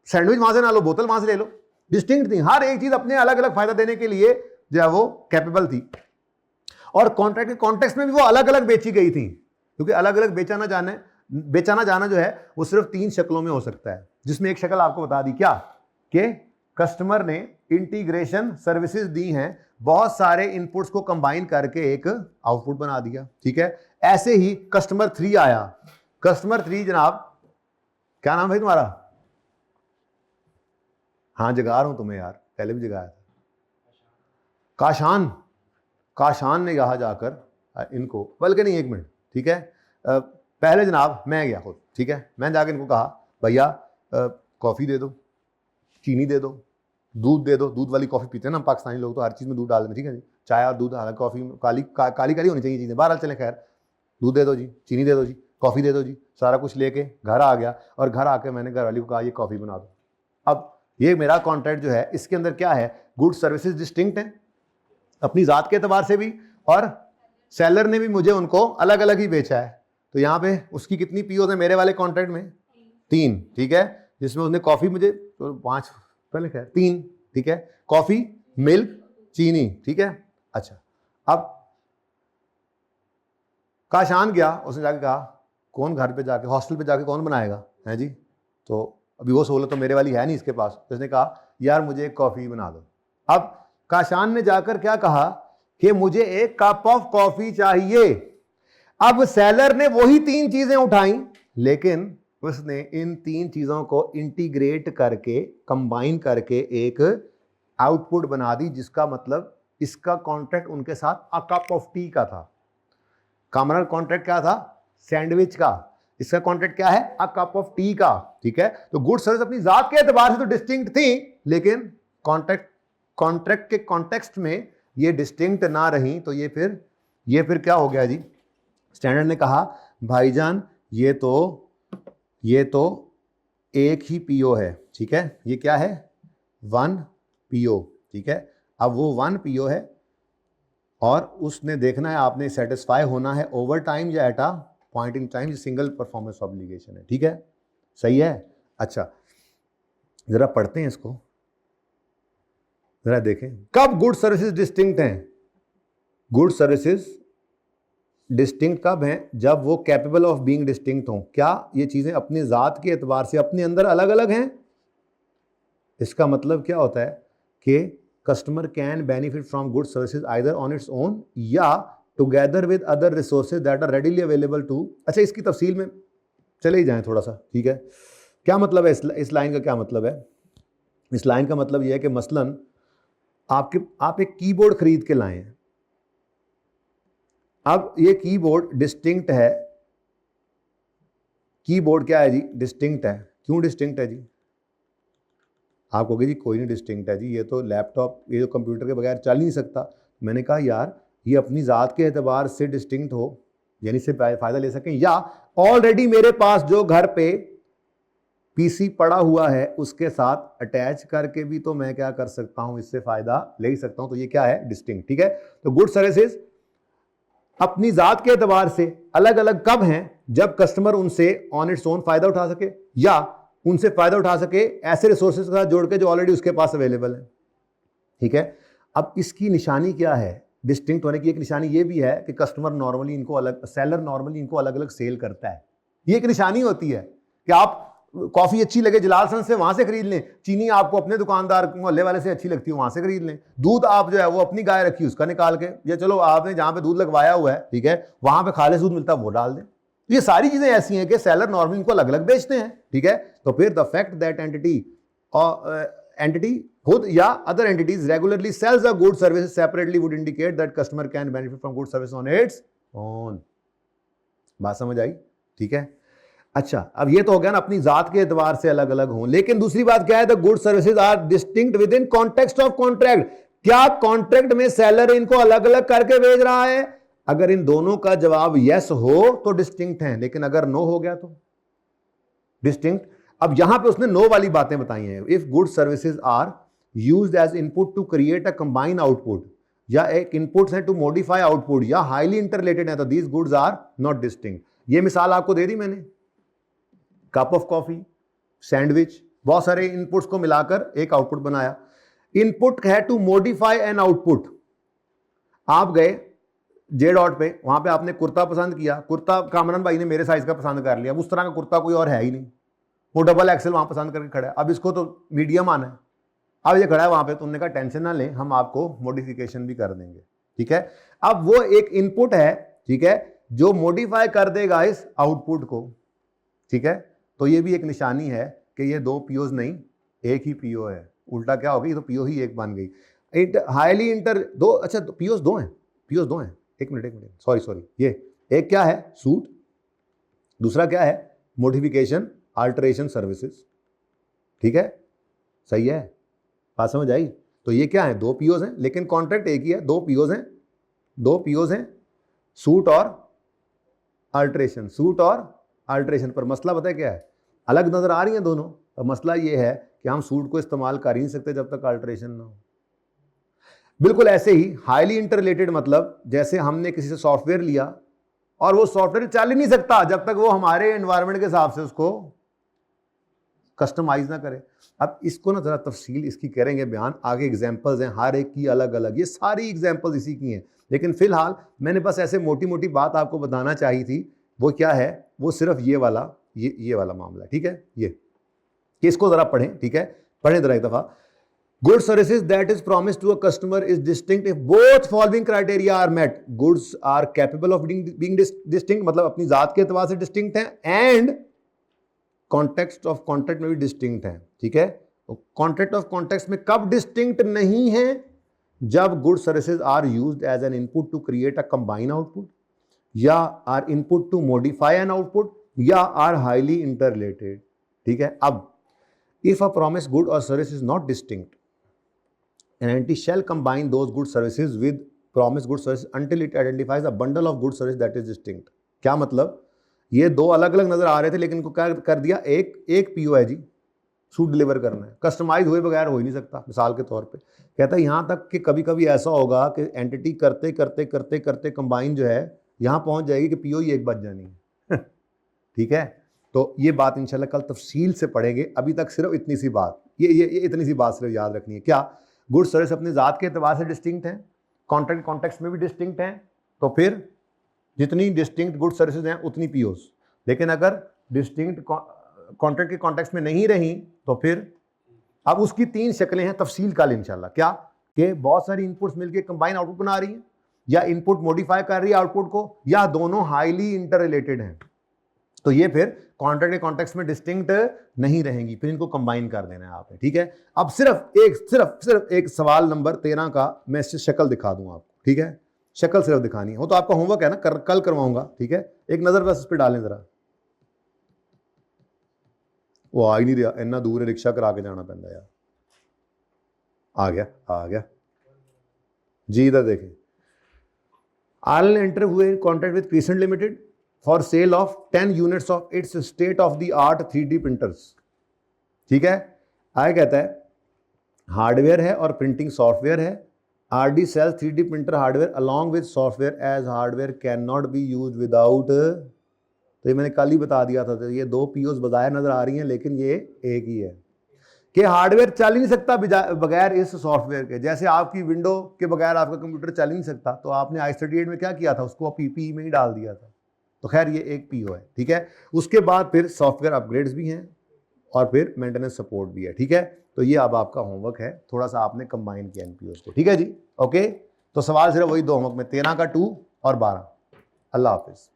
सैंडविच वहां से ना लो, बोतल वहां से ले लो, डिस्टिंक्ट थी। हर एक चीज अपने अलग अलग फायदा देने के लिए जो है वो कैपेबल थी। और कॉन्ट्रैक्ट के कॉन्टेक्स्ट में भी वो अलग अलग बेची गई थी, क्योंकि अलग अलग बेचाना जाना जो है वो सिर्फ 3 शक्लों में हो सकता है, जिसमें एक शक्ल आपको बता दी क्या, कि कस्टमर ने इंटीग्रेशन सर्विसेज दी हैं, बहुत सारे इनपुट्स को कंबाइन करके एक आउटपुट बना दिया। ठीक है, ऐसे ही कस्टमर 3 आया। कस्टमर 3 जनाब, क्या नाम है तुम्हारा, हाँ जगा रहा हूं तुम्हें यार, पहले भी जगाया था, काशान ने यहां जाकर इनको, बल्कि नहीं 1 मिनट, ठीक है, पहले जनाब मैं गया खुद। ठीक है, मैं जाकर इनको कहा भैया कॉफ़ी दे दो, चीनी दे दो, दूध दे दो। दूध वाली कॉफ़ी पीते हैं ना पाकिस्तानी लोग, तो हर चीज़ में दूध डाल दें। ठीक है जी, चाय और दूध, हालांकि कॉफ़ी काली होनी चाहिए चीज़ें, बहरहाल चलें, खैर दूध दे दो जी, चीनी दे दो जी, कॉफ़ी दे दो जी, सारा कुछ लेके घर आ गया। और घर आके मैंने घर वाली को कहा ये कॉफ़ी बना दो। अब ये मेरा कॉन्ट्रैक्ट जो है, इसके अंदर क्या है, गुड्स सर्विसेज डिस्टिंक्ट हैं अपनी ज़ात के एतबार से भी, और सेलर ने भी मुझे उनको अलग अलग ही बेचा है। तो यहाँ पे उसकी कितनी पीओ है मेरे वाले कॉन्ट्रैक्ट में, 3। ठीक है, जिसमें उसने कॉफ़ी मुझे 5, पहले खैर 3, ठीक है, कॉफ़ी, मिल्क, चीनी। ठीक है, अच्छा, अब काशान गया, उसने जाके कहा कौन घर पे जाके, हॉस्टल पे जाके कौन बनाएगा है जी, तो अभी वो सहूलत तो मेरे वाली है नहीं इसके पास। तो उसने कहा यार मुझे एक कॉफ़ी बना दो। अब काशान ने जाकर क्या कहा कि मुझे एक कप ऑफ कॉफ़ी चाहिए। अब सेलर ने वही 3 चीजें उठाई, लेकिन उसने इन 3 चीजों को इंटीग्रेट करके, कंबाइन करके एक आउटपुट बना दी, जिसका मतलब इसका कॉन्ट्रैक्ट उनके साथ अ कप ऑफ टी का था। कॉमनर कॉन्ट्रैक्ट क्या था, सैंडविच का, इसका कॉन्ट्रैक्ट क्या है, अ कप ऑफ टी का। ठीक है, तो गुड सर्विस अपनी जात के एतबार से तो डिस्टिंक्ट थी, लेकिन कॉन्ट्रैक्ट के कॉन्टेक्स्ट में ये डिस्टिंक्ट ना रही। तो ये फिर क्या हो गया जी, स्टैंडर्ड ने कहा भाईजान ये तो एक ही पीओ है। ठीक है, ये क्या है, 1 पीओ। ठीक है, अब वो 1 पीओ है और उसने देखना है, आपने सेटिस्फाई होना है ओवर टाइम या at a point in time, single performance obligation है। ठीक है, सही है। अच्छा, जरा पढ़ते हैं इसको, जरा देखें कब गुड सर्विसेज डिस्टिंक्ट हैं। गुड सर्विसेज डिस्टिंक्ट कब हैं, जब वो कैपेबल ऑफ बीइंग डिस्टिंक्ट हों। क्या ये चीज़ें अपनी ज़ात के एतबार से अपने अंदर अलग अलग हैं। इसका मतलब क्या होता है कि customer can benefit from good services either on its own या together with other resources that are readily available to. अच्छा, इसकी तफसील में चले ही जाएं थोड़ा सा। ठीक है, क्या मतलब है इस लाइन का, क्या मतलब है इस लाइन का, मतलब यह है कि मसलन आप एक कीबोर्ड खरीद के लाए हैं। अब ये कीबोर्ड डिस्टिंक्ट है, कीबोर्ड क्या है जी, डिस्टिंक्ट है। क्यों डिस्टिंक्ट है जी, आप कहोगे जी कोई नहीं डिस्टिंक्ट है जी, ये तो लैपटॉप, ये तो कंप्यूटर के बगैर चल नहीं सकता। मैंने कहा यार ये अपनी ज़ात के एतबार से डिस्टिंक्ट हो, यानी से फ़ायदा ले सकें, या ऑलरेडी मेरे पास जो घर पे पीसी पड़ा हुआ है उसके साथ अटैच करके भी तो मैं क्या कर सकता हूं, इससे फायदा ले ही सकता हूं। तो ये क्या है, डिस्टिंक्ट। ठीक है, तो गुड सर्विसेज अपनी जात के एतबार से अलग अलग कब हैं, जब कस्टमर उनसे ऑन इट्स ओन फायदा उठा सके या उनसे फायदा उठा सके ऐसे रिसोर्सेज के साथ जोड़ के जो ऑलरेडी उसके पास अवेलेबल है। ठीक है, अब इसकी निशानी क्या है, डिस्टिंक्ट होने की एक निशानी ये भी है कि कस्टमर नॉर्मली इनको अलग, सेलर नॉर्मली इनको अलग अलग सेल करता है। ये एक निशानी होती है कि आप कॉफी अच्छी लगे जलाल सन से, वहां से खरीद लें, चीनी आपको अपने दुकानदार मोहल्ले वाले से अच्छी लगती है, वहां से खरीद लें, दूध आप जो है वो अपनी गाय रखी उसका निकाल के, या चलो आपने जहां पे दूध लगवाया हुआ है, ठीक है, वहां पे खालिस दूध मिलता है वो डाल दें। ये सारी चीजें ऐसी हैं कि सेलर नॉर्मली इनको अलग अलग बेचते हैं। ठीक है, तो फिर द फैक्ट दैट एंटिटी खुद या other entities regularly sells a good service separately would indicate that customer can benefit from good service on its own. बात समझ आई? ठीक है, अच्छा, अब ये तो हो गया ना अपनी जात के एतबार से अलग अलग हों, लेकिन दूसरी बात क्या है, the good services are distinct within context of contract. क्या कॉन्ट्रैक्ट में सेलर इनको अलग अलग करके बेच रहा है? अगर इन दोनों का जवाब यस हो तो डिस्टिंक्ट है, लेकिन अगर नो हो गया तो डिस्टिंक्ट। अब यहां पे उसने नो वाली बातें बताई हैं। If good services are used as input to create a combine output, या एक इनपुट है टू मॉडिफाई आउटपुट, या हाईली इंटररिलेटेड है, तो these goods are not distinct. ये मिसाल आपको दे दी मैंने, कप ऑफ कॉफी, सैंडविच, बहुत सारे इनपुट्स को मिलाकर एक आउटपुट बनाया। इनपुट है टू मॉडिफाई एन आउटपुट। आप गए जे डॉट पे, वहां पे आपने कुर्ता पसंद किया, कुर्ता कामरान भाई ने मेरे साइज का पसंद कर लिया, उस तरह का कुर्ता कोई और है ही नहीं, वो डबल एक्सेल वहां पसंद करके खड़ा है, अब इसको तो मीडियम आना है, अब ये खड़ा है वहां पे, तो उन्होंने कहा टेंशन ना लें, हम आपको मॉडिफिकेशन भी कर देंगे। ठीक है, अब वो एक इनपुट है, ठीक है, जो मॉडिफाई कर देगा इस आउटपुट को। ठीक है, तो ये भी एक निशानी है कि ये दो पीओज नहीं, एक ही पीओ है। उल्टा क्या हो गई, तो पीओ ही एक बन गई। इट हाईली इंटर दो, अच्छा पीओज दो हैं, पीओज दो हैं, एक मिनट सॉरी, ये एक क्या है, सूट, दूसरा क्या है, मॉडिफिकेशन अल्टरेशन सर्विसेज। ठीक है, सही है, बात समझ आई? तो ये क्या है, दो पीओज हैं, लेकिन कॉन्ट्रैक्ट एक ही है, दो पीओज हैं, दो पीओज हैं, सूट और अल्टरेशन, सूट और अल्टरेशन। पर मसला पता है क्या है, अलग नजर आ रही हैं दोनों, तो मसला ये है कि हम सूट को इस्तेमाल कर ही नहीं सकते जब तक अल्टरेशन ना हो। बिल्कुल ऐसे ही हाईली इंटररिलेटेड, मतलब जैसे हमने किसी से सॉफ्टवेयर लिया और वो सॉफ्टवेयर चल ही नहीं सकता जब तक वो हमारे एनवायरनमेंट के हिसाब से उसको कस्टमाइज ना करे। अब इसको ना जरा तफसील इसकी करेंगे बयान, आगे एग्जांपल्स हैं हर एक की अलग अलग, ये सारी एग्जांपल्स इसी की हैं, लेकिन फिलहाल मैंने बस ऐसे मोटी मोटी बात आपको बताना चाहिए थी। वो क्या है, वो सिर्फ ये वाला मामला है। ठीक है, ये इसको जरा पढ़ें, ठीक है, पढ़ें जरा एक दफा। Good services that is promise to a customer is distinct if both following criteria are met. Goods are capable of being distinct, मतलब अपनी जात के एतबार से डिस्टिंक्ट है, एंड कॉन्टेक्स्ट ऑफ कॉन्ट्रैक्ट में भी डिस्टिंक्ट है। ठीक है, कॉन्ट्रैक्ट ऑफ कॉन्टेक्स्ट में कब डिस्टिंक्ट नहीं है, जब good services are used as an input to create a combine output, या are input to modify an output, या आर हाईली इंटररिलेटेड। ठीक है, अब इफ अ प्रॉमिस गुड और service is not distinct, an entity shall combine those good services with promise good service until it identifies a bundle of good service that is distinct. क्या मतलब, ये दो अलग अलग नजर आ रहे थे, लेकिन इनको क्या कर दिया, एक पीओ है जी, सूट डिलीवर करना है, कस्टमाइज हुए बगैर हो ही नहीं सकता। मिसाल के तौर पे कहता है यहां तक कि कभी कभी ऐसा होगा कि एंटिटी करते करते करते करते कंबाइन जो है यहां पहुंच जाएगी कि पीओ ही एक बच जानी है। ठीक है, तो ये बात इंशाल्लाह कल तफसील से पढ़ेंगे, अभी तक सिर्फ इतनी सी बात, ये इतनी सी बात सिर्फ याद रखनी है। क्या गुड सर्विस अपने जात के एतबार से डिस्टिंक्ट है, कॉन्ट्रैक्ट कॉन्टेक्स्ट में भी डिस्टिंक्ट है, तो फिर जितनी डिस्टिंक्ट गुड सर्विसेज हैं उतनी पीओज। लेकिन अगर डिस्टिंक्ट कॉन्ट्रैक्ट के कॉन्टेक्स्ट में नहीं रही तो फिर अब उसकी तीन शक्लें हैं, तफसील कल इंशाल्लाह। क्या कि बहुत सारी इनपुट्स मिलकर कंबाइन आउटपुट बना रही हैं, या इनपुट मॉडिफाई कर रही है आउटपुट को, या दोनों हाईली इंटर रिलेटेड हैं, तो ये फिर कॉन्ट्रैक्ट के कॉन्टेक्स्ट में डिस्टिंक्ट नहीं रहेंगी, फिर इनको कंबाइन कर देना है आपने। ठीक है, अब सिर्फ एक सवाल नंबर 13 का मैं शक्ल दिखा दूं आपको। ठीक है, शक्ल सिर्फ दिखानी है, वो तो आपका होमवर्क है ना, कल करवाऊंगा। ठीक है, एक नजर बस इस पर डालें जरा। वो आ ही नहीं रहा, इतना दूर है, रिक्शा करा के जाना पैंदा यार। आ गया जी, इधर देखें। आल एंटर हुए contract with crescent limited for sale of 10 units of its state of the art 3D printers. ठीक है। आगे कहता है हार्डवेयर है और प्रिंटिंग सॉफ्टवेयर है। RD sells 3D printer hardware along with software as hardware can not be use without, तो ये मैंने कल ही बता दिया था। तो ये दो POs बजाय नजर आ रही हैं लेकिन ये एक ही है कि हार्डवेयर चल ही नहीं सकता बगैर इस सॉफ्टवेयर के। जैसे आपकी विंडो के बगैर आपका कंप्यूटर चल ही नहीं सकता, तो आपने i38 में क्या किया था, उसको PPE में ही डाल दिया था। तो खैर ये एक PO है, ठीक है। उसके बाद फिर सॉफ्टवेयर अपग्रेड्स भी हैं और फिर मेंटेनेंस सपोर्ट भी है, ठीक है। तो ये अब आपका होमवर्क है, थोड़ा सा आपने कंबाइन किया इन POs को, ठीक है जी। ओके, तो सवाल सिर्फ वही दो होमवर्क में, 13 का 2 और 12। अल्लाह हाफिज।